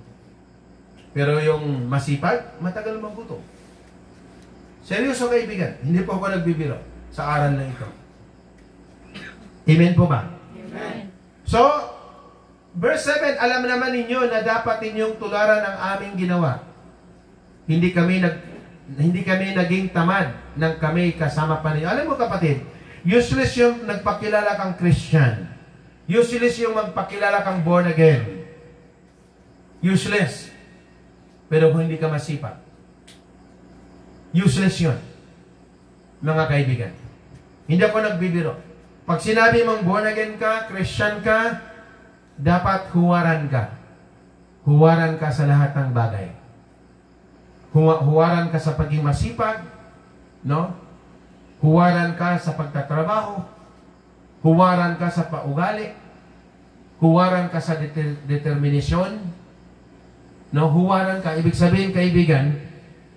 Pero yung masipag, matagal magutom. Seryoso kaibigan, hindi po ako nagbibiro sa aral na ito. Amen po ba? Amen. So, Verse 7, alam naman ninyo na dapat ninyong tularan ang aming ginawa. Hindi kami naging tamad nang kami kasama pa ninyo. Alam mo kapatid, useless yung nagpakilala kang Christian. Useless yung magpakilala kang born again. Useless. Pero kung hindi ka masipag, useless yun. Mga kaibigan, hindi ako nagbibiro. Pag sinabi mong born again ka, Christian ka, dapat huwaran ka. Huwaran ka sa lahat ng bagay. Huwaran ka sa pagiging masipag, no? Huwaran ka sa pagtatrabaho. Huwaran ka sa paugali. Huwaran ka sa determinasyon. No? Huwaran ka. Ibig sabihin, kaibigan,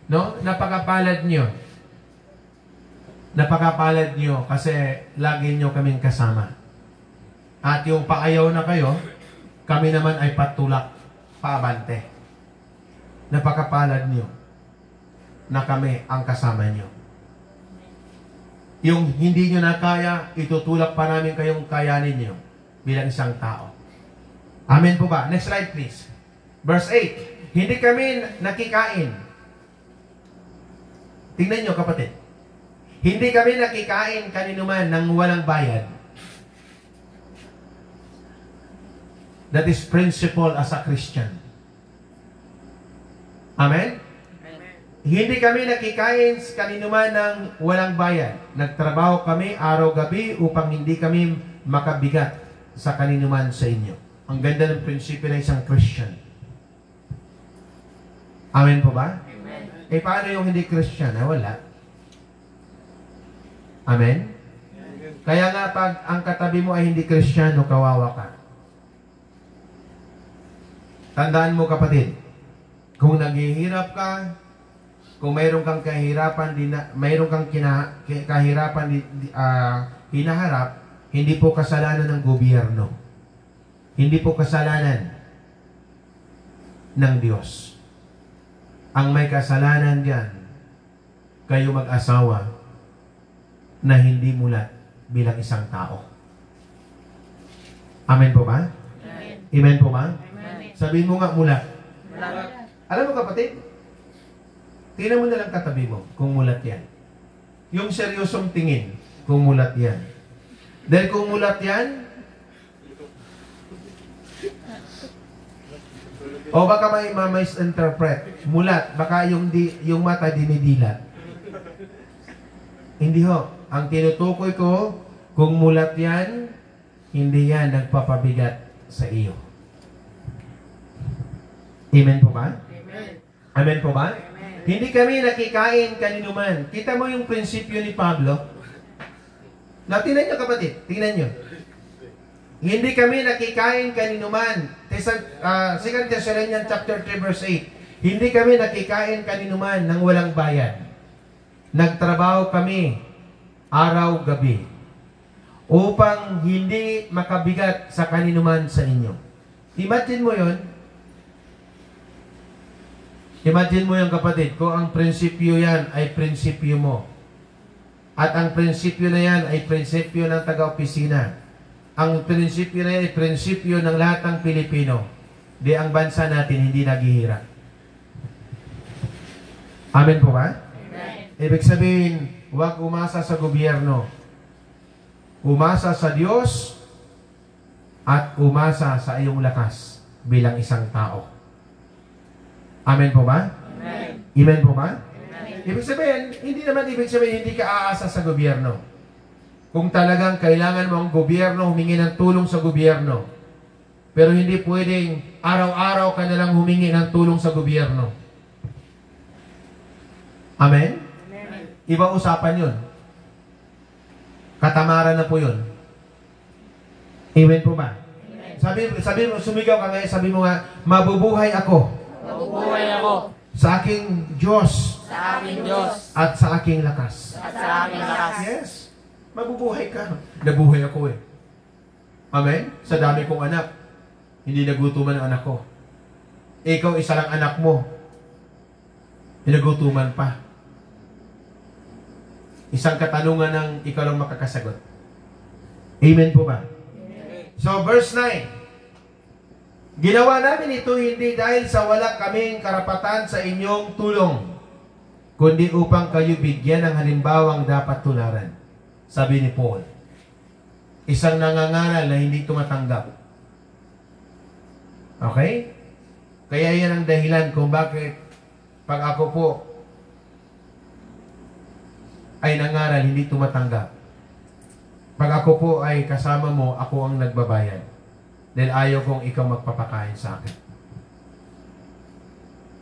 no? Napakapalad nyo. Napakapalad nyo kasi lagi nyo kaming kasama. At yung paayaw na kayo, kami naman ay patulak, paabante. Napakapalad nyo na kami ang kasama nyo. Yung hindi nyo na kaya, itutulak pa namin kayong kayanin nyo bilang isang tao. Amen po ba? Next slide please. Verse 8. Hindi kami nakikain. Tingnan nyo kapatid. Hindi kami nakikain kaninuman ng walang bayad. That is principle as a Christian. Amen? Hindi kami nakikain kaninuman ng walang bayad. Nagtrabaho kami araw-gabi upang hindi kami makabigat sa kaninuman sa inyo. Ang ganda ng prinsipyo ng isang Christian. Amen po ba? Amen. Eh paano yung hindi Christian? Wala. Amen? Kaya nga pag ang katabi mo ay hindi Kristiyano, kawawa ka. Tandaan mo kapatid, kung naghihirap ka, kung mayroon kang kahirapan, mayroon kang kahirapan hinaharap, hindi po kasalanan ng gobyerno. Hindi po kasalanan ng Diyos. Ang may kasalanan diyan, kayo mag-asawa na hindi mulat bilang isang tao. Amen po ba? Amen. Amen po ba? Amen. Sabihin mo nga mulat. Mulat. Alam mo kapatid, tingnan mo na lang katabi mo kung mulat yan. Yung seryosong tingin kung mulat yan. Dahil kung mulat yan, o baka may misinterpret. Mulat, baka yung mata dinidilat. Hindi ho. Ang tinutukoy ko, kung mulat yan, hindi yan nagpapabigat sa iyo. Amen po ba? Amen. Amen po ba? Amen. Hindi kami nakikain kaninuman. Kita mo yung prinsipyo ni Pablo? Na, tingnan nyo kapatid, tingnan nyo. Hindi kami nakikain kaninuman. 2 Thessalonians chapter 3 verse 8. Hindi kami nakikain kaninuman ng walang bayad. Nagtrabaho kami araw-gabi upang hindi makabigat sa kaninuman sa inyo. Imagine mo yon. Imagine mo yung kapatid, kung ang prinsipyo yan ay prinsipyo mo. At ang prinsipyo na yan ay prinsipyo ng taga-opisina. Ang prinsipyo na yan ay prinsipyo ng lahat ng Pilipino. Di ang bansa natin hindi naghihirap. Amen po ba? Amen. Ibig sabihin, huwag umasa sa gobyerno. Umasa sa Diyos at umasa sa iyong lakas bilang isang tao. Amen po ba? Amen. Amen po ba? Amen. Ibig sabihin, hindi naman ibig sabihin hindi ka aasa sa gobyerno. Kung talagang kailangan mo ang gobyerno, humingi ng tulong sa gobyerno. Pero hindi pwedeng araw-araw ka nalang humingi ng tulong sa gobyerno. Amen? Amen. Iba usapan yun. Katamaran na po yun. Amen po ba? Amen. Sabi mo, sumigaw ka ngayon, sabi mo nga, mabubuhay ako Mabubuhay ako sa aking Diyos sa aking Diyos at sa aking lakas. at sa aking lakas. Yes. Mabubuhay ka. Nabuhay ako eh. Amen? Sa dami kong anak, hindi nagutuman ang anak ko. Ikaw, isa lang anak mo. Nagutuman pa. Isang katanungan ng ikaw lang makakasagot. Amen po ba? So, verse 9. Ginawa namin ito hindi dahil sa wala kaming karapatan sa inyong tulong, kundi upang kayo bigyan ng halimbawang dapat tularan. Sabi ni Paul, isang nangangaral na hindi tumatanggap. Okay? Kaya yan ang dahilan kung bakit pag ako po ay nangaral, hindi tumatanggap. Pag ako po ay kasama mo, ako ang nagbabayad. Dahil ayaw kong ikaw magpapakain sa akin.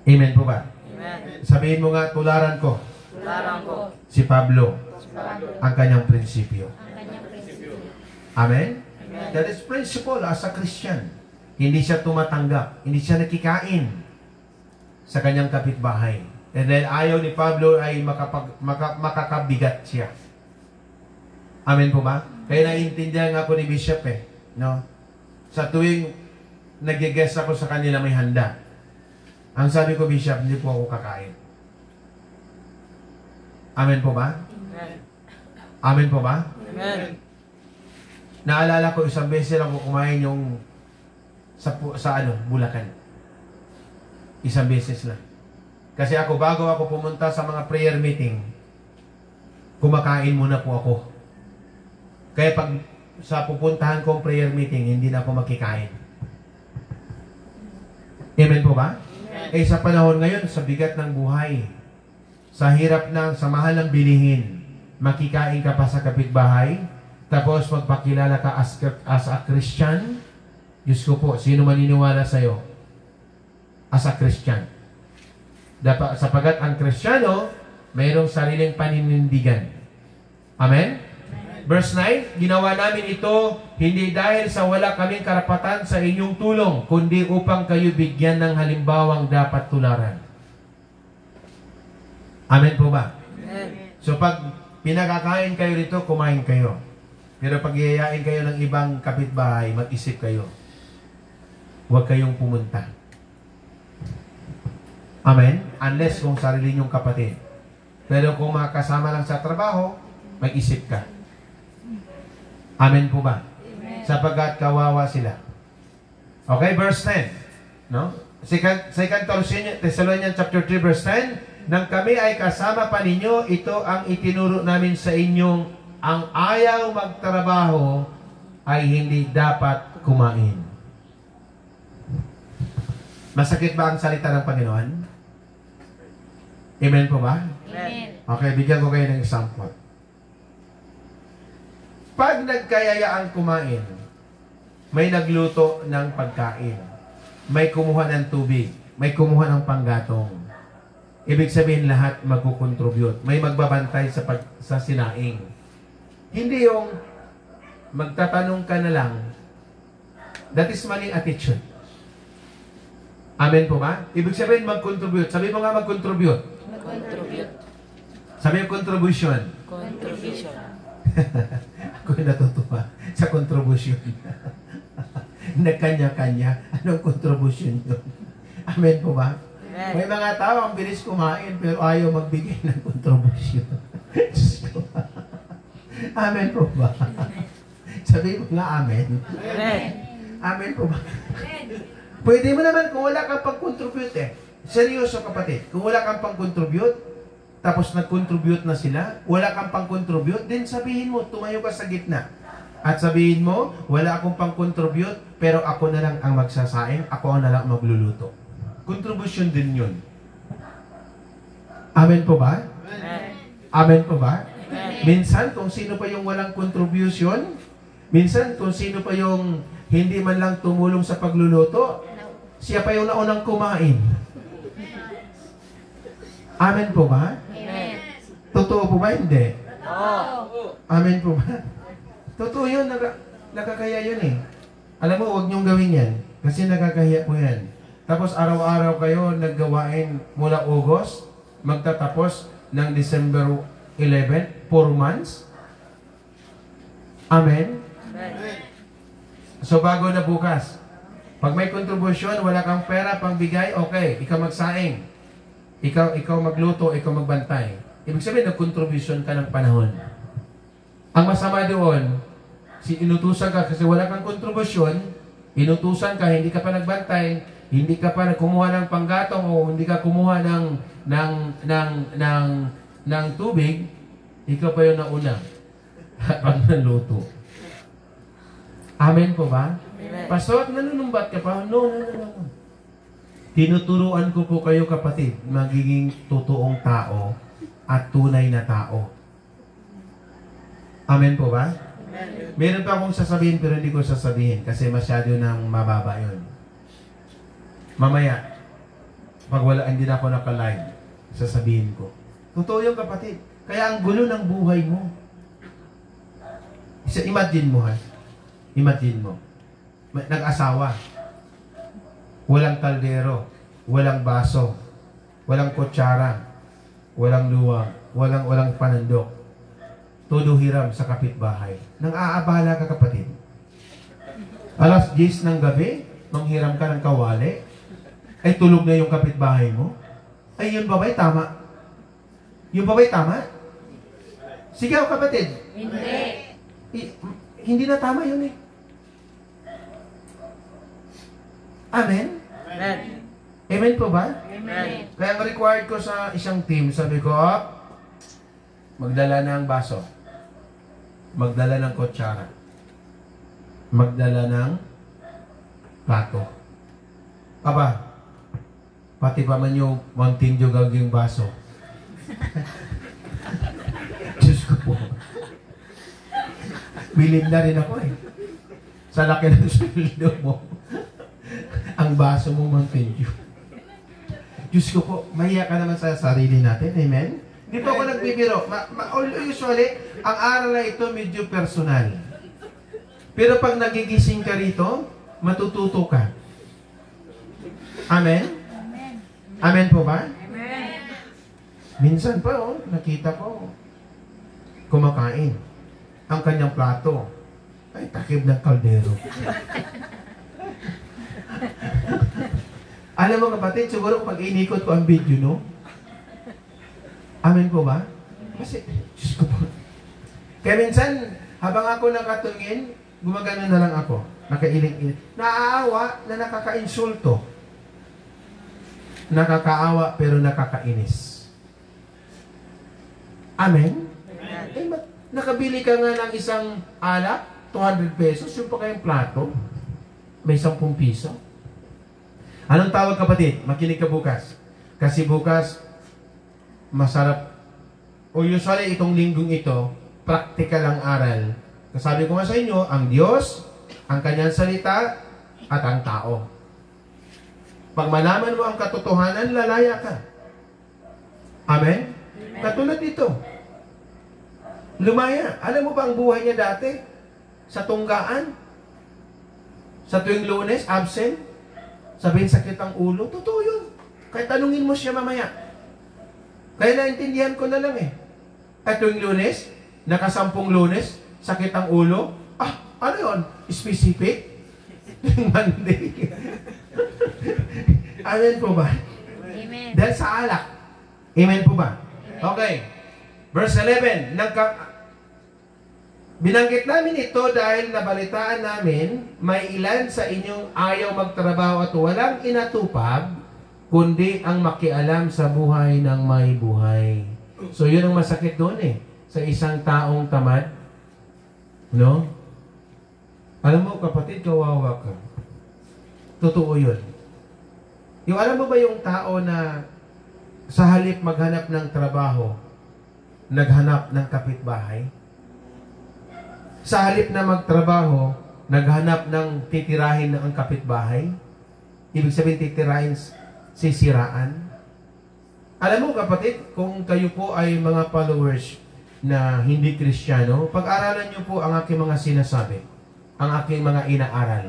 Amen po ba? Amen. Sabihin mo nga, tularan ko Tularan ko. si Pablo Pablo, ang kanyang prinsipyo. ang kanyang prinsipyo. Amen? Amen. That is principle as a Christian. Hindi siya tumatanggap. Hindi siya nakikain sa kanyang kapitbahay. And then ayaw ni Pablo ay makakabigat siya. Amen po ba? Kaya naiintindihan nga po ni Bishop no? Sa tuwing nag-guest ako sa kanila may handa. Ang sabi ko, Bishop, hindi po ako kakain. Amen po ba? Amen. Amen po ba? Amen. Naalala ko isang beses lang ako kumain yung sa Bulacan. Isang beses lang. Kasi ako, bago ako pumunta sa mga prayer meeting, kumakain muna po ako. Kaya pag sa pupuntahan kong prayer meeting, hindi na ako makikain. Amen po ba? Eh sa panahon ngayon, sa bigat ng buhay, sa hirap sa mahal ng bilihin, makikain ka pa sa kapitbahay, tapos magpakilala ka as a Christian. Diyos ko po, sino maniniwala sa'yo as a Christian? Sapagat ang Kristiyano, mayroong sariling paninindigan. Amen? Verse 9, ginawa namin ito hindi dahil sa wala kaming karapatan sa inyong tulong, kundi upang kayo bigyan ng halimbawang dapat tularan. Amen po ba? Amen. So pag pinakakain kayo rito, kumain kayo. Pero pag iyayain kayo ng ibang kapitbahay, mag-isip kayo. Huwag kayong pumunta. Amen? Unless kung sarili nyong kapatid. Pero kung makasama lang sa trabaho, mag-isip ka. Amen po ba? Amen. Sapagkat kawawa sila. Okay, verse 10. No? Second Thessalonians chapter 3 verse 10. Nang kami ay kasama pa ninyo, ito ang itinuro namin sa inyong ang ayaw magtrabaho ay hindi dapat kumain. Masakit ba ang salita ng Panginoon? Amen po ba? Amen. Okay, bigyan ko kayo ng example. Pag nagkayayaan kumain, may nagluto ng pagkain, may kumuha ng tubig, may kumuha ng panggatong. Ibig sabihin lahat magkukontribute. May magbabantay sa sinaing. Hindi yung magtatanong ka na lang. That is maling attitude. Amen po ba? Ibig sabihin mag-contribute. Sabi mo nga mag-contribute. Contribute. Sabi yung contribution. Contribution. Ako yung natutuwa sa contribution. Nagkanya-kanya. Anong contribution yun? Amen po ba? Amen. May mga tao ang bilis kumain pero ayaw magbigay ng contribution. Diyos ko. Amen po ba? Sabi mo nga amen. Amen. Amen po ba? Pwede mo naman kung wala kang pang-contribute Seryoso kapatid. Kung wala kang pang-contribute, tapos nag-contribute na sila, wala kang pang-contribute, then sabihin mo, tumayo ka sa gitna. At sabihin mo, wala akong pang-contribute, pero ako na lang ang magsasaing, ako na lang magluluto. Contribution din yun. Amen po ba? Amen. Amen po ba? Amen. Minsan, kung sino pa yung walang contribution, minsan, kung sino pa yung hindi man lang tumulong sa pagluluto, siya pa yung naunang kumain. Amen po ba? Amen. Totoo po ba? Hindi. Oo. Amen po ba? Totoo yun. Nakakaya yun eh. Alam mo, huwag niyong gawin yan. Kasi nakakahiya po yan. Tapos araw-araw kayo naggawain mula August, magtatapos ng December 11, 4 months. Amen? Amen. So bago na bukas, pag may contribution, wala kang pera pang bigay, okay, ikaw magsaing. Ikaw magluto, ikaw magbantay. Ibig sabihin, nag-contribution ka ng panahon. Ang masama doon, inutusan ka kasi wala kang contribution, Inutusan ka, hindi ka pa nagbantay, hindi ka pa kumuha ng panggatong o hindi ka kumuha ng tubig, ikaw pa yung nauna pag naluto. Amen po ba? Amen. Pastor, nanunumbat ka pa? No. Tinuturuan ko po kayo kapatid, magiging totoong tao at tunay na tao. Amen po ba? Meron pa akong sasabihin pero hindi ko sasabihin kasi masyado nang mababa yun. Mamaya, pag wala, hindi na ako naka-live, sasabihin ko. Totoo yung kapatid. Kaya ang gulo ng buhay mo. Imagine mo ha. Imagine mo. Nag-asawa. Walang kaldero. Walang baso. Walang kutsara. Walang luwang. Walang panandok. Todo hiram sa kapitbahay. Nang aabala ka kapatid. Alas 10 ng gabi, manghiram ka ng kawali. Ay tulog na yung kapitbahay mo. Ay yun ba ba'y tama? Yun ba ba'y tama? Sigaw kapatid. Hindi na tama yun eh. Amen? Amen. Amen po ba? Amen. Kaya ang required ko sa isang team, sabi ko, magdala ng baso. Magdala ng kutsara. Magdala ng plato. Aba, pati pa man yung Mountain Dew gaging baso. Diyos ko po. Bilin na rin ako eh. Sa laki ng sweldo mo. Ang baso mo Mountain Dew. Diyos ko po, mahiya ka naman sa sarili natin. Amen? Hindi po ako nagbibiro. Usually, ang aral na ito medyo personal. Pero pag nagigising ka rito, matututo ka. Amen? Amen po ba? Amen. Minsan pa, nakita ko, kumakain. Ang kanyang plato ay takip ng kaldero. Alam mo kapatid, siguro pag inikot ko ang video, no? Amen po ba? Kasi, Diyos ko po. Kaya minsan, habang ako nakatingin, gumagano na lang ako. Nakailing-iling. Naaawa na nakaka-insulto. Nakakaawa pero nakakainis. Amen? Eh, nakabili ka nga ng isang alak, 200 pesos, yung pa kayong plato, may 10 piso. Anong tawag kapatid? Makinig ka bukas. Kasi bukas, masarap. O usually, itong linggong ito, practical ang aral. Kasabi ko nga sa inyo, ang Diyos, ang kanyang salita, at ang tao. Pag malaman mo ang katotohanan, lalaya ka. Amen? Katulad dito. Lumaya. Alam mo ba ang buhay niya dati? Sa tunggaan? Sa tuwing Lunes, absent? Sabihin sakit ang ulo? Totoo yun. Kahit tanungin mo siya mamaya. Kaya naintindihan ko na lang eh. At tuwing Lunes, nakasampung Lunes, sakit ang ulo. Ano yun? Specific? Monday. Amen po ba? Amen. Dahil sa alak. Amen po ba? Okay. Verse 11. Binanggit namin ito dahil nabalitaan namin may ilan sa inyong ayaw magtrabaho at walang inatupag, kundi ang makialam sa buhay ng may buhay. So yun ang masakit doon eh. Sa isang taong tamad. No? Alam mo kapatid, kawawa ka. Totoo yun. Yung alam mo ba yung tao na sa halip maghanap ng trabaho, naghanap ng kapitbahay? Sa halip na magtrabaho, naghanap ng titirahin ng kapitbahay? Ibig sabihin titirahin, sisiraan? Alam mo kapatid, kung kayo po ay mga followers na hindi Kristiyano, pag-aralan nyo po ang aking mga sinasabi, ang aking mga inaaral.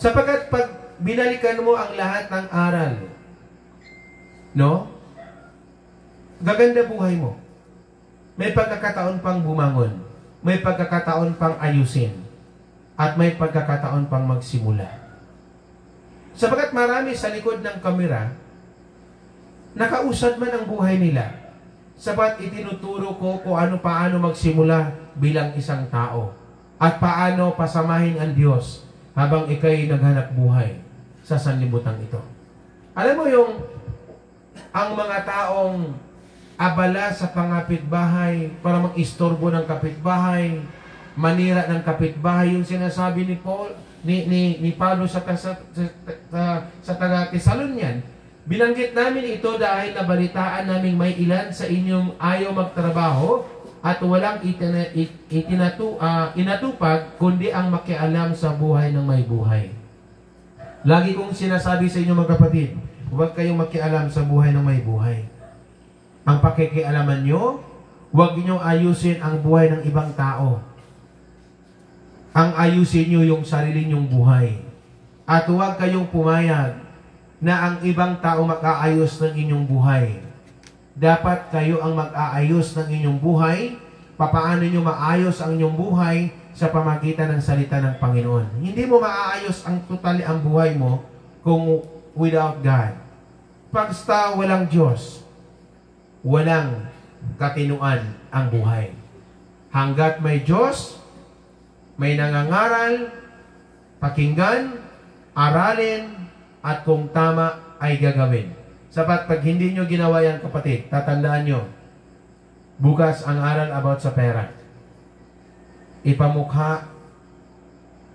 Sapagkat pag binalikan mo ang lahat ng aral, no? Gaganda buhay mo. May pagkakataon pang bumangon. May pagkakataon pang ayusin. At may pagkakataon pang magsimula. Sapagkat marami sa likod ng kamera, nakausad man ang buhay nila. Sapat itinuturo ko kung paano magsimula bilang isang tao. At paano pasamahin ang Diyos habang ikay naghanap buhay sa sanlibutan ito. Alam mo yung ang mga taong abala sa pangapitbahay para mag-istorbo ng kapitbahay, manira ng kapitbahay, yung sinasabi ni Paul, ni Pablo sa taga Tesalonian. Binanggit namin ito dahil nabalitaan namin may ilan sa inyong ayaw magtrabaho at walang inatupag kundi ang makialam sa buhay ng may buhay. Lagi kong sinasabi sa inyo mga kapatid, huwag kayong makialam sa buhay ng may buhay. Ang pakikialaman nyo, huwag nyo ayusin ang buhay ng ibang tao. Ang ayusin nyo yung sarili nyong buhay. At huwag kayong pumayag na ang ibang tao mag-aayos ng inyong buhay. Dapat kayo ang mag-aayos ng inyong buhay. Papaano nyo maayos ang inyong buhay sa pamagitan ng salita ng Panginoon. Hindi mo maaayos ang totally ang buhay mo kung without God. Basta walang Diyos, walang katinuan ang buhay. Hanggat may Diyos, may nangangaral, pakinggan, aralin, at kung tama ay gagawin. Sapat pag hindi nyo ginawa yan, kapatid, tatandaan nyo, bukas ang aral about sa pera. Ipamukha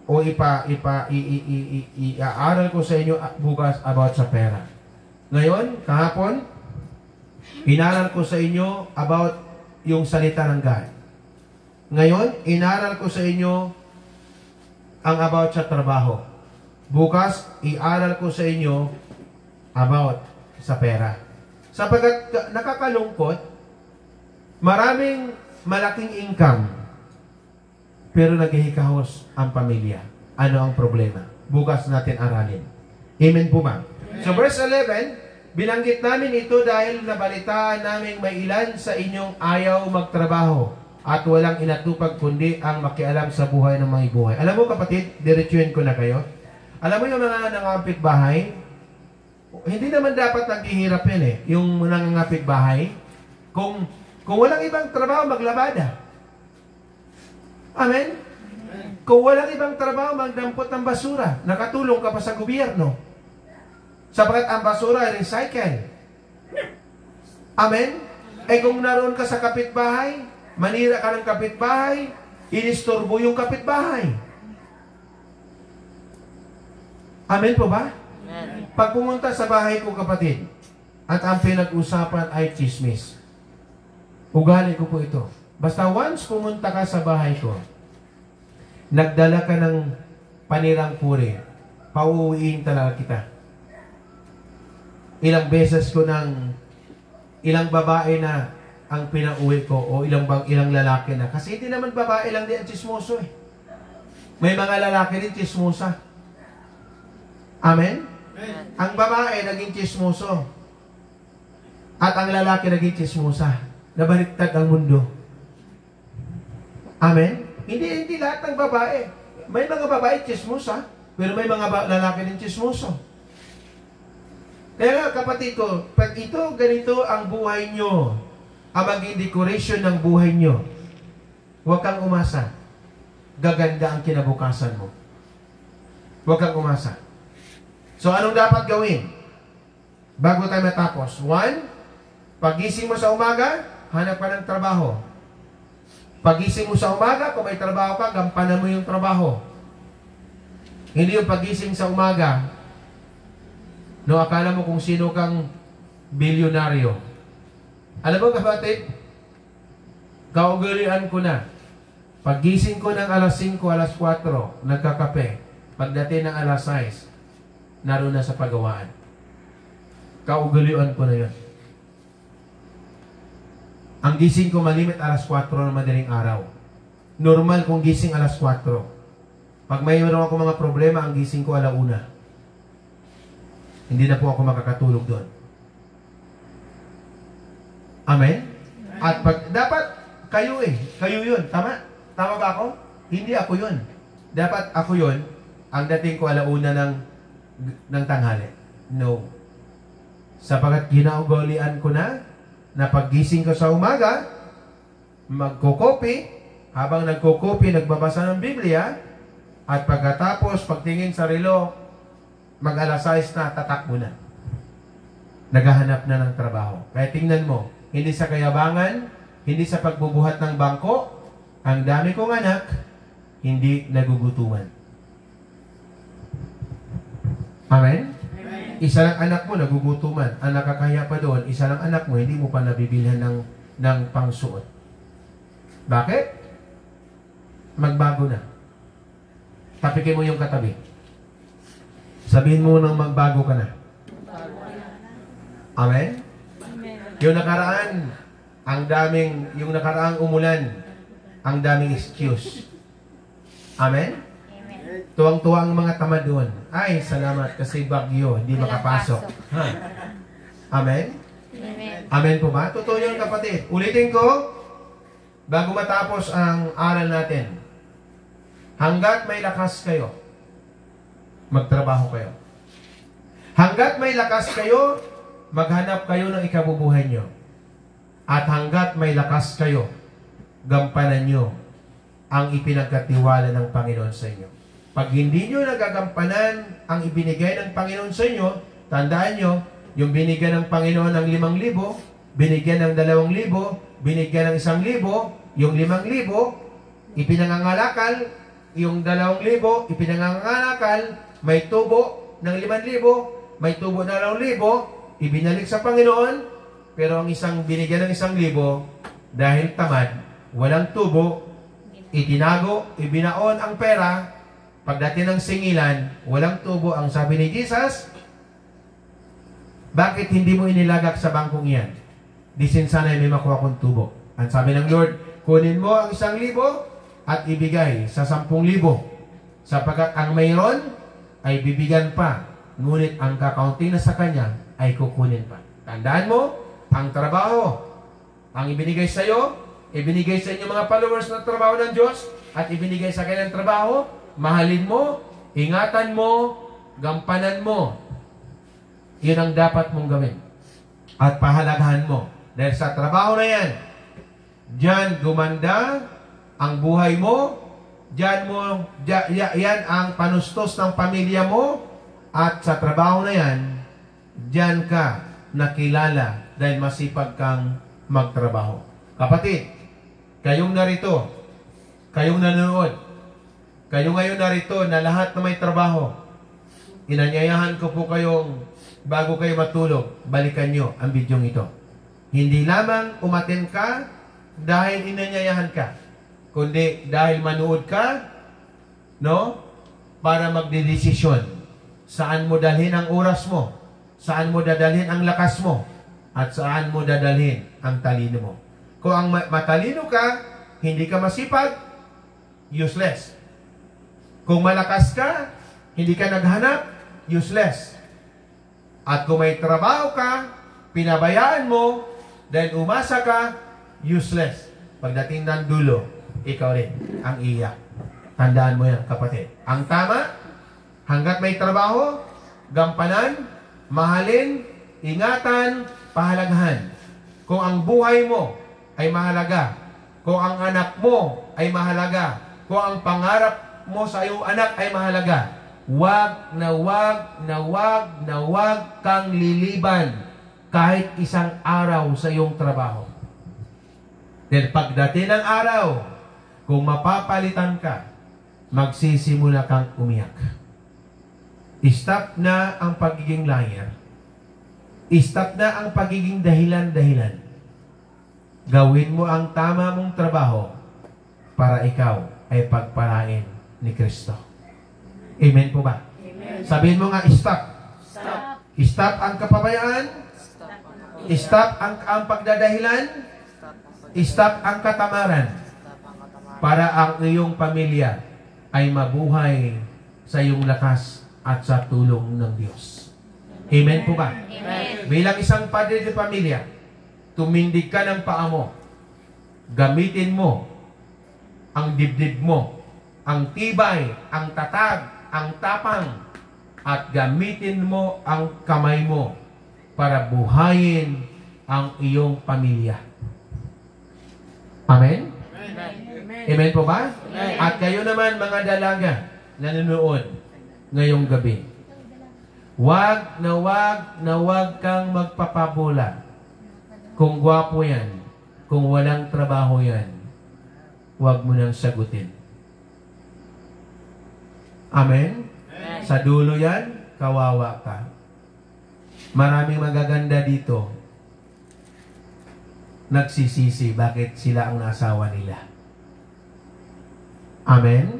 o i-aaral ko sa inyo bukas about sa pera. Ngayon, kahapon, inaral ko sa inyo about yung salita ng God. Ngayon, inaral ko sa inyo ang about sa trabaho. Bukas, iaral ko sa inyo about sa pera. Sapagkat nakakalungkot, maraming malaking income, pero naghihikahos ang pamilya. Ano ang problema? Bukas natin aralin. Amen po ba? So verse 11, binanggit namin ito dahil nabalitaan namin may ilan sa inyong ayaw magtrabaho at walang inatupag kundi ang makialam sa buhay ng mga buhay. Alam mo kapatid, diretsuhin ko na kayo. Alam mo yung mga nangangapit bahay, hindi naman dapat naghihirap yan eh. Yung nangangapit bahay, kung walang ibang trabaho, maglabada. Amen? Kung walang ibang trabaho, magdampot ng basura. Nakatulong ka pa sa gobyerno. Sapagat ang basura ay recycle. Amen? Eh kung naroon ka sa kapitbahay, manira ka ng kapitbahay, inistorbo yung kapitbahay. Amen po ba? Amen. Pag pumunta sa bahay ko, kapatid, at ang pinag-usapan ay chismis. Ugali ko po ito. Basta once pumunta ka sa bahay ko, nagdala ka ng panirang puri, pauuwiin talaga kita. Ilang beses ko ilang babae na ang pinauwi ko o ilang lalaki na. Kasi hindi naman babae lang din ang chismoso eh. May mga lalaki din chismosa. Amen? Ang babae naging chismoso. At ang lalaki naging chismosa. Nabaliktad ang mundo. Amen? Hindi lahat ng babae. May mga babae chismosa, pero may mga lalaki din chismoso. Kaya nga kapatid ko, pag ito, ganito ang buhay nyo, ang maging decoration ng buhay nyo, huwag kang umasa. Gaganda ang kinabukasan mo. Huwag kang umasa. So, anong dapat gawin? Bago tayo matapos. 1, pagising mo sa umaga, hanap ka ng trabaho. Pagising mo sa umaga, kung may trabaho ka, gampanan mo yung trabaho. Hindi yung pagising sa umaga, no, akala mo kung sino kang bilyonaryo. Alam mo kapatid, kaugalian ko na. Pagising ko ng alas 5, alas 4, nagkakape. Pagdating ng alas 6, naroon na sa pagawaan. Kaugalian ko na yun. Ang gising ko malimit alas 4 ng madaling araw. Normal kung gising alas 4. Pag mayroon ako mga problema, ang gising ko alauna. Hindi na po ako makakatulog doon. Amen? At dapat kayo kayo yun. Tama? Tama ba ako? Hindi ako yun. Dapat ako yun, ang dating ko alauna ng tanghali. No. Sapagat ginaugalian ko na paggising ko sa umaga, magkukopi, habang nagkukopi, nagbabasa ng Biblia, At pagkatapos, pagtingin sa relo, mag-alas 6 na, tatakbo na. Naghahanap na ng trabaho. Kaya tingnan mo, hindi sa kayabangan, hindi sa pagbubuhat ng bangko, ang dami kong anak, hindi nagugutuman. Amen? Isa lang anak mo, nagugutuman. Ang nakakahiya pa doon, isa lang anak mo, hindi mo pa nabibilhan ng pangsuot. Bakit? Magbago na. Tapikin mo yung katabi. Sabihin mo nang magbago ka na. Amen? Yung nakaraang umulan, ang daming excuse. Amen? Tuwang-tuwa ang mga tamad doon. Ay, salamat kasi bagyo, hindi makapasok. Ha? Amen? Amen po ba? Totoo yun, kapatid. Ulitin ko, bago matapos ang aral natin, hanggat may lakas kayo, magtrabaho kayo. Hanggat may lakas kayo, maghanap kayo ng ikabubuhay nyo. At hanggat may lakas kayo, gampanan nyo ang ipinagkatiwala ng Panginoon sa inyo. Pag hindi nyo nagagampanan ang ibinigay ng Panginoon sa inyo, tandaan nyo, yung binigyan ng Panginoon ng 5,000, binigyan ng 2,000, binigyan ng 1,000, yung 5,000, ipinangangalakal, yung 2,000, ipinangangalakal, may tubo ng 5,000, may tubo ng 2,000, ibinalik sa Panginoon, pero ang isang binigyan ng 1,000, dahil tamad, walang tubo, itinago, ibinaon ang pera, pagdating ng singilan, walang tubo. Ang sabi ni Jesus, bakit hindi mo inilagak sa bangkong iyan? Di sana'y may makuha kong tubo. Ang sabi ng Lord, kunin mo ang 1,000 at ibigay sa 10,000. Sapagkat ang mayroon ay bibigyan pa, ngunit ang kakaunti na sa kanya ay kukunin pa. Tandaan mo, ang trabaho, ang ibinigay sa iyo, ibinigay sa inyo mga followers ng trabaho ng Diyos, at ibinigay sa kanyang trabaho, mahalin mo, ingatan mo, gampanan mo. Yun ang dapat mong gawin. At pahalagahan mo. Dahil sa trabaho na yan, diyan gumanda ang buhay mo, yan ang panustos ng pamilya mo, at sa trabaho na yan, diyan ka nakilala dahil masipag kang magtrabaho. Kapatid, kayong narito, kayong nanonood, kayo ngayon narito na lahat na may trabaho, inanyayahan ko po kayong bago kayo matulog, balikan nyo ang bidyong ito. Hindi lamang umaten ka dahil inanyayahan ka, kundi dahil manood ka, no? Para magdedesisyon. Saan mo dalhin ang oras mo? Saan mo dadalhin ang lakas mo? At saan mo dadalhin ang talino mo? Kung ang matalino ka, hindi ka masipag, useless. Kung malakas ka, hindi ka naghanap, useless. At kung may trabaho ka, pinabayaan mo, dahil umasa ka, useless. Pagdating ng dulo, ikaw rin ang iyak. Tandaan mo yan, kapatid. Ang tama, hanggat may trabaho, gampanan, mahalin, ingatan, pahalagahan. Kung ang buhay mo ay mahalaga, kung ang anak mo ay mahalaga, kung ang pangarap mo sa iyong anak ay mahalaga, wag kang liliban kahit isang araw sa iyong trabaho. Dahil pagdating ng araw, kung mapapalitan ka, magsisimula kang umiyak. Stop na ang pagiging liar. Stop na ang pagiging dahilan-dahilan. Gawin mo ang tama mong trabaho para ikaw ay pagpalain ni Kristo. Amen po ba? Amen. Sabihin mo nga, stop. Stop. Stop ang kapabayaan. Stop ang pagdadahilan. Stop ang katamaran. Para ang iyong pamilya ay mabuhay sa iyong lakas at sa tulong ng Diyos. Amen po ba? Amen. Bilang isang padre de pamilya, tumindig ka ng paa mo. Gamitin mo ang dibdib mo, ang tibay, ang tatag, ang tapang, at gamitin mo ang kamay mo para buhayin ang iyong pamilya. Amen? Amen. Amen po ba? Amen. At kayo naman mga dalaga, nanonood ngayong gabi, wag na wag kang magpapabula. Kung gwapo yan, kung walang trabaho yan, wag mo nang sagutin. Amen? Sa dulo yan, kawawa ka. Maraming magaganda dito, nagsisisi bakit sila ang nasawa nila. Amen?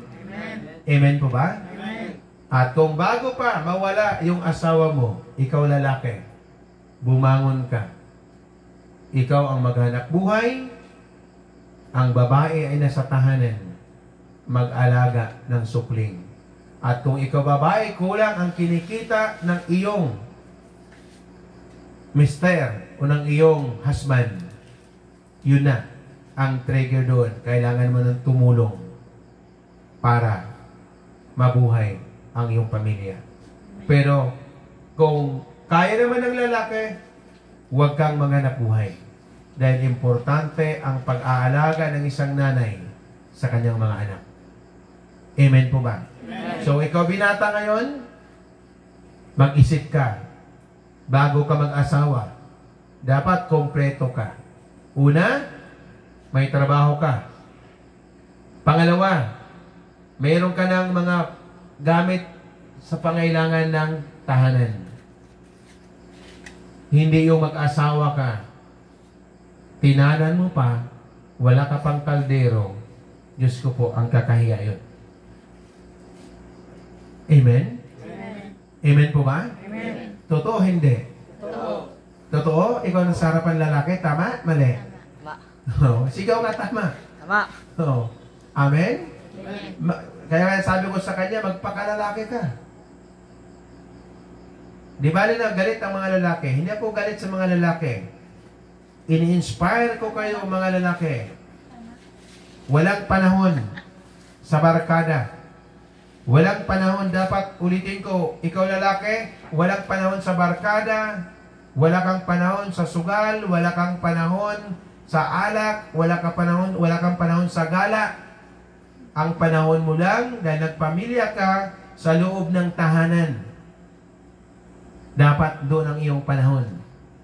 Amen po ba? At kung bago pa mawala yung asawa mo, ikaw lalaki, bumangon ka. Ikaw ang maghanap buhay, ang babae ay nasa tahanan, mag-alaga ng supling. At kung ikaw babae, kulang ang kinikita ng iyong mister o ng iyong husband, yun na ang trigger doon. Kailangan mo ng tumulong para mabuhay ang iyong pamilya. Pero kung kaya naman ng lalaki, huwag kang maghanap buhay. Dahil importante ang pag-aalaga ng isang nanay sa kanyang mga anak. Amen po ba? Amen. So ikaw binata ngayon, mag-isip ka. Bago ka mag-asawa, dapat kompleto ka. Una, may trabaho ka. Pangalawa, mayroon ka ng mga gamit sa pangailangan ng tahanan. Hindi yung mag-asawa ka, tinanan mo pa, wala ka pang kaldero, Diyos ko po, ang kakahiya yun. Amen? Amen. Amen po ba? Amen. Totoo hindi? Totoo. Totoo? Ikaw ang sa harapan lalaki, tama? Mali? Tama. Oh, sigaw nga tama. Tama. Oh. Amen? Amen. Kaya sabi ko sa kanya, magpakalalaki ka. Di ba na galit ang mga lalaki? Hindi ako galit sa mga lalaki. Ini-inspire ko kayo mga lalaki. Walang panahon sa barkada. Walang panahon, dapat ulitin ko, ikaw lalaki, walang panahon sa barkada, wala kang panahon sa sugal, wala kang panahon sa alak, wala kang panahon sa gala. Ang panahon mo lang dahil nagpamilya ka sa loob ng tahanan. Dapat doon ang iyong panahon.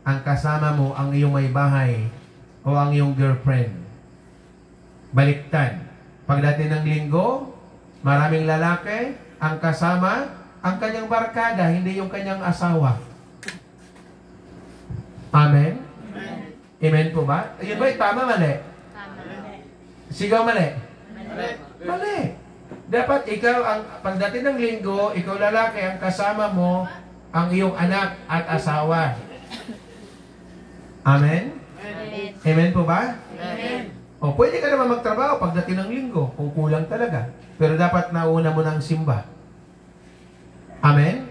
Ang kasama mo, ang iyong may bahay o ang iyong girlfriend. Baliktad. Pagdating ng linggo, maraming lalaki, ang kasama, ang kanyang barkada, hindi yung kanyang asawa. Amen? Amen. Amen po ba? Yun ba? Tama, mali? Tama. Sigaw, mali? Mali. Mali. Dapat ikaw, ang pagdating ng linggo, ikaw lalaki, ang kasama mo, ang iyong anak at asawa. Amen? Amen. Amen po ba? Amen. O, pwede ka naman magtrabaho pagdating ng linggo, kung kulang talaga. Pero dapat nauna mo ng simba. Amen?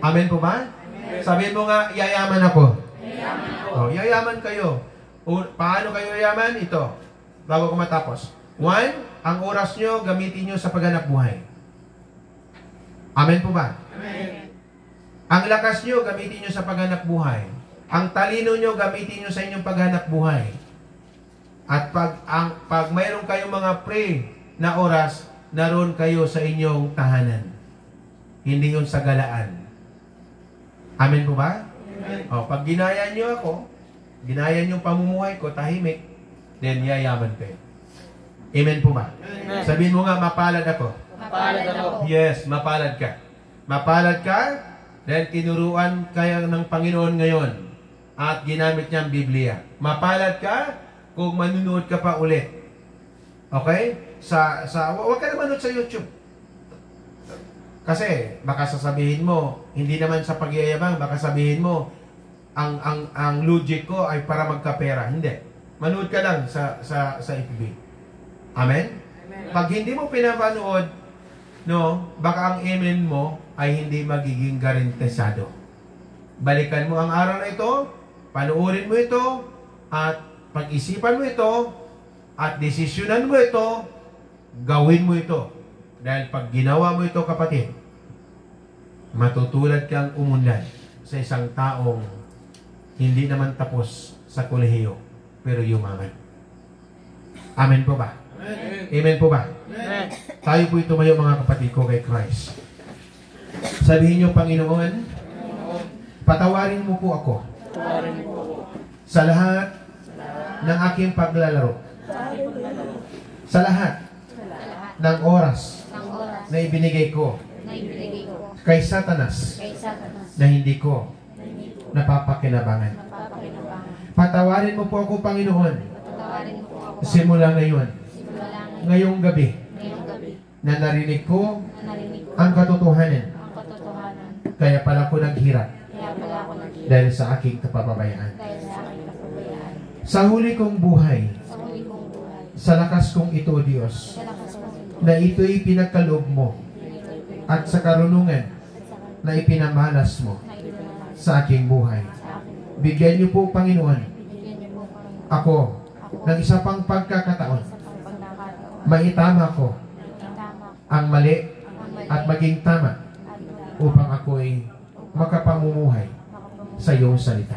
Amen po ba? Sabihin mo nga, yayaman ako. O, yayaman kayo. Paano kayo yayaman? Ito. Bago ko matapos. 1, ang oras nyo, gamitin nyo sa paghanap buhay. Amen po ba? Amen. Ang lakas nyo, gamitin nyo sa paghanap buhay. Ang talino nyo, gamitin nyo sa inyong paghanap buhay. At pag mayroon kayong mga free na oras, naroon kayo sa inyong tahanan. Hindi yun sa galaan. Amen po ba? Amen. O, pag ginaya nyo ako, ginaya nyo pamumuhay ko, tahimik, then yayaman kayo. Amen po ba? Amen. Sabihin mo nga, mapalad ako. Mapalad ako. Yes, mapalad ka. Mapalad ka dahil tinuruan kaya ng Panginoon ngayon at ginamit niya ang Biblia. Mapalad ka kung manunood ka pa ulit. Okay? Huwag ka na manood sa YouTube. Kasi baka sasabihin mo, hindi naman sa pagyayabang, baka sabihin mo, ang logic ko ay para magkapera. Hindi. Manood ka lang sa FB. Amen? Pag hindi mo pinapanood, no, baka ang amen mo ay hindi magiging garantesado. Balikan mo ang araw na ito, panuorin mo ito, at pag-isipan mo ito, at desisyonan mo ito, gawin mo ito. Dahil pag ginawa mo ito, kapatid, matutulad kang umunlad sa isang taong hindi naman tapos sa kolehiyo, pero yumaman. Amen po ba? Amen po ba? Amen. Tayo po'y tumayo mga kapatid ko kay Christ. Sabihin niyo, Panginoon, patawarin mo po ako Tawarin mo ako sa lahat ng aking paglalaro. Sa lahat ng oras ng oras na ibinigay ko na ibinigay ko kay Satanas kay Satanas na hindi ko napapakinabangan. napapakinabangan. Patawarin mo po ako, Panginoon, Patawarin mo po ako simula ngayon, simula ngayon, ngayong gabi, ngayong gabi na narinig ko na narinig ko ang katotohanan. ang katotohanan. Kaya pala ko naghirap Kaya pala ako naghihirap dahil sa aking kapababayaan. dahil sa aking kapabayaan. Sa huli kong buhay, Sa huli kong buhay, sa lakas kong ito, Diyos, sa lakas kong ito, na ito'y pinagkaloob mo at sa karunungan na ipinamalas mo na ibinahas sa aking buhay. sa akin. Bigyan niyo po, Panginoon, Bigyan niyo po Panginoon ako ng isa pang pagkakataon. sa pagkakataon. Maitama ko Tama ang mali ang mali at maging tama at upang ako'y makapamumuhay sa iyong salita.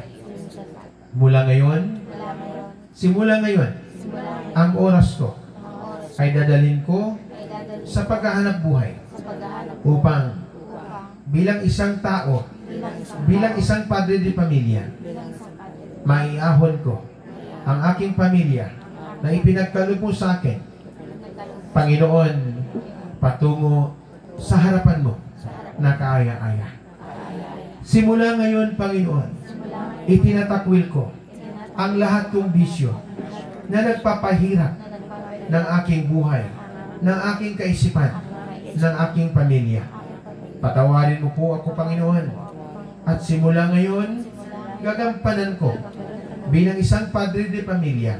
sa lahat. Mula ngayon, Wala ngayon, simula ngayon, simula ngayon, ang oras ko ang oras ay dadalhin ko ay dadalhin sa paghahanap buhay sa paghahanap upang upang bilang isang tao, bilang isang padre de pamilya, bilang isang padre maiahon ko ang aking pamilya na ipinagkaloob mo sa akin, Panginoon, patungo sa harapan mo na kaaya-aya. Simula ngayon, Panginoon, itinatakwil ko ang lahat kong bisyo na nagpapahirap ng aking buhay, ng aking kaisipan, ng aking pamilya. Patawarin mo po ako, Panginoon. At simula ngayon, gagampanan ko bilang isang padre de pamilya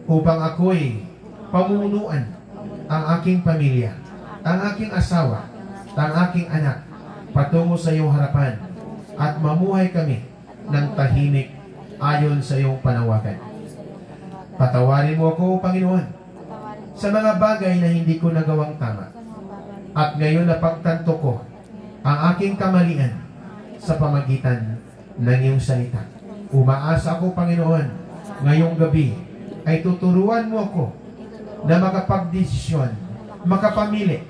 upang ako'y pamunuan ang aking pamilya, ang aking asawa, ang aking anak patungo sa iyong harapan at mamuhay kami ng tahimik ayon sa iyong panawagan. Patawarin mo ako, Panginoon, sa mga bagay na hindi ko nagawang tama. At ngayon napagtanto ko ang aking kamalian sa pamagitan ng iyong salita. Umaasa ako, Panginoon, ngayong gabi ay tuturuan mo ako na makapagdesisyon, makapamili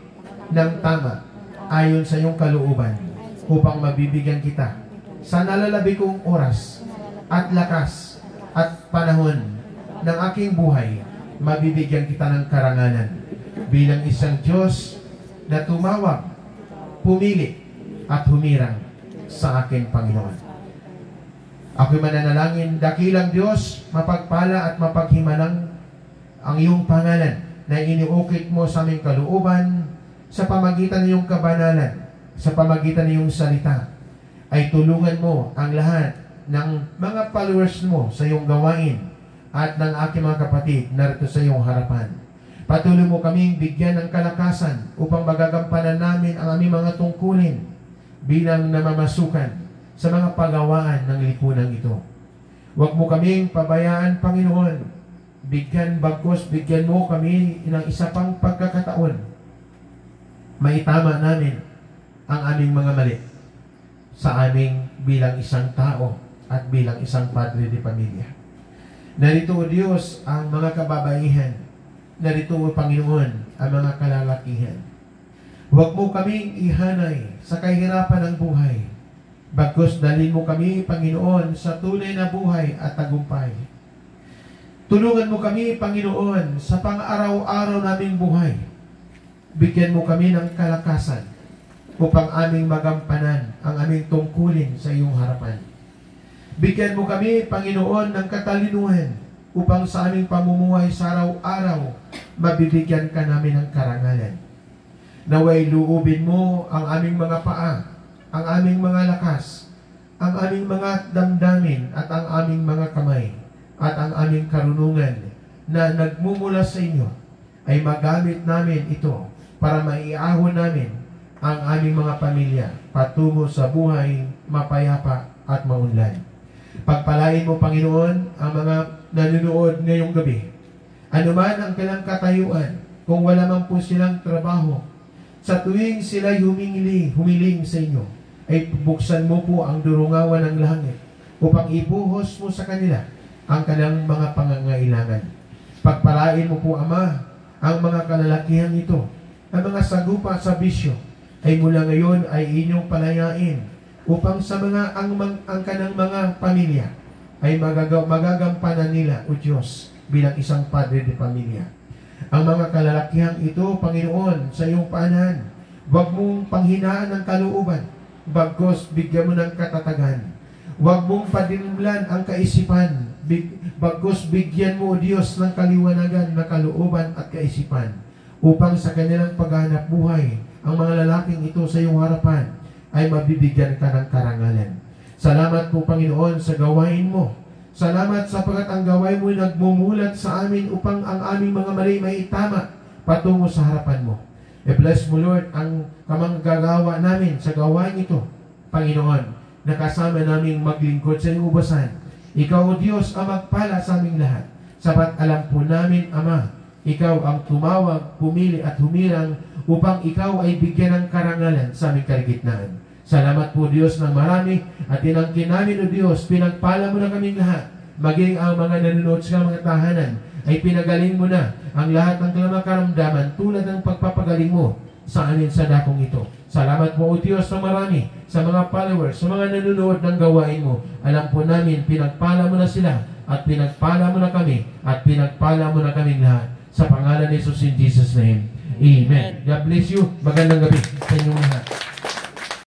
ng tama ayon sa iyong kalooban upang mabibigyan kita sa nalalabi kong oras at lakas at panahon ng aking buhay. Mabibigyan kita ng karangalan bilang isang Diyos na tumawag, pumili at humirang sa akin, Panginoon. Ako'y mananalangin, dakilang Diyos, mapagpala at mapaghimalang ang iyong pangalan na iniukit mo sa aming kalooban sa pamagitan ng iyong kabanalan, sa pamagitan ng iyong salita, ay tulungan mo ang lahat ng mga followers mo sa iyong gawain at ng aking mga kapatid narito sa iyong harapan. Patuloy mo kaming bigyan ng kalakasan upang magagampanan namin ang aming mga tungkulin bilang namamasukan sa mga pagawaan ng lipunan ito. Huwag mo kaming pabayaan, Panginoon. Bigyan mo kami ng isa pang pagkakataon. Maitama namin ang aming mga mali sa aming bilang isang tao at bilang isang padre de pamilya. Narito, O Diyos, ang mga kababaihan. Narito, O Panginoon, ang mga kalalakihan. Huwag mo kaming ihanay sa kahirapan ng buhay. Bagkus dalhin mo kami, Panginoon, sa tunay na buhay at tagumpay. Tulungan mo kami, Panginoon, sa pang-araw-araw naming buhay. Bigyan mo kami ng kalakasan upang aming magampanan ang aming tungkulin sa iyong harapan. Bigyan mo kami, Panginoon, ng katalinuhan upang sa aming pamumuhay sa araw-araw, mabibigyan ka namin ng karangalan. Naway luubin mo ang aming mga paa, ang aming mga lakas, ang aming mga damdamin at ang aming mga kamay, at ang aming karunungan na nagmumula sa inyo ay magamit namin ito para maiahon namin ang aming mga pamilya patungo sa buhay mapayapa at maunlad. Pagpalain mo, Panginoon, ang mga nanonood ngayong gabi. Ano man ang kailang katayuan, kung wala man po silang trabaho, sa tuwing sila'y humiling sa inyo, ay buksan mo po ang durungawan ng langit upang ibuhos mo sa kanila ang kanilang mga pangangailangan. Pagpalain mo po, Ama, ang mga kalalakihan ito, ang mga sagupa sa bisyo, ay mula ngayon ay inyong palayain upang sa mga ang kanang mga pamilya ay magagampanan nila, O Diyos, bilang isang padre de pamilya. Ang mga kalalakihan ito, Panginoon, sa iyong paanan, huwag mong panghinaan ng kalooban, bagkus bigyan mo ng katatagan. Huwag mong padinimlan ang kaisipan, bagkus bigyan mo, O Diyos, ng kaliwanagan na kalooban at kaisipan, upang sa kanilang paghanap buhay, ang mga lalaking ito sa iyong harapan ay mabibigyan ka ng karangalan. Salamat po, Panginoon, sa gawain mo. Salamat sapagat ang gawain mo ay nagmumulat sa amin upang ang aming mga mali may itama patungo sa harapan mo. I-bless mo, Lord, ang kamanggagawa namin sa gawain ito, Panginoon, nakasama naming maglingkod sa iyong ubasan. Ikaw, O Diyos, ang magpala sa aming lahat. Sapat alam po namin, Ama, ikaw ang tumawag, pumili at humirang upang ikaw ay bigyan ng karangalan sa aming kalagitnaan. Salamat po, Diyos, ng marami at tinangkin namin, O Diyos, pinagpala mo na kaming lahat. Maging ang mga nanonood sa mga tahanan ay pinagaling mo na ang lahat ng kanilang karamdaman tulad ng pagpapagaling mo sa amin sa dakong ito. Salamat po, O Diyos, ng marami sa mga followers, sa mga nanonood ng gawain mo. Alam po namin, pinagpala mo na sila at pinagpala mo na kami at pinagpala mo na kaming lahat. Sa pangalan ni Jesus in Jesus' name. Amen. God bless you. Magandang gabi sa inyong lahat.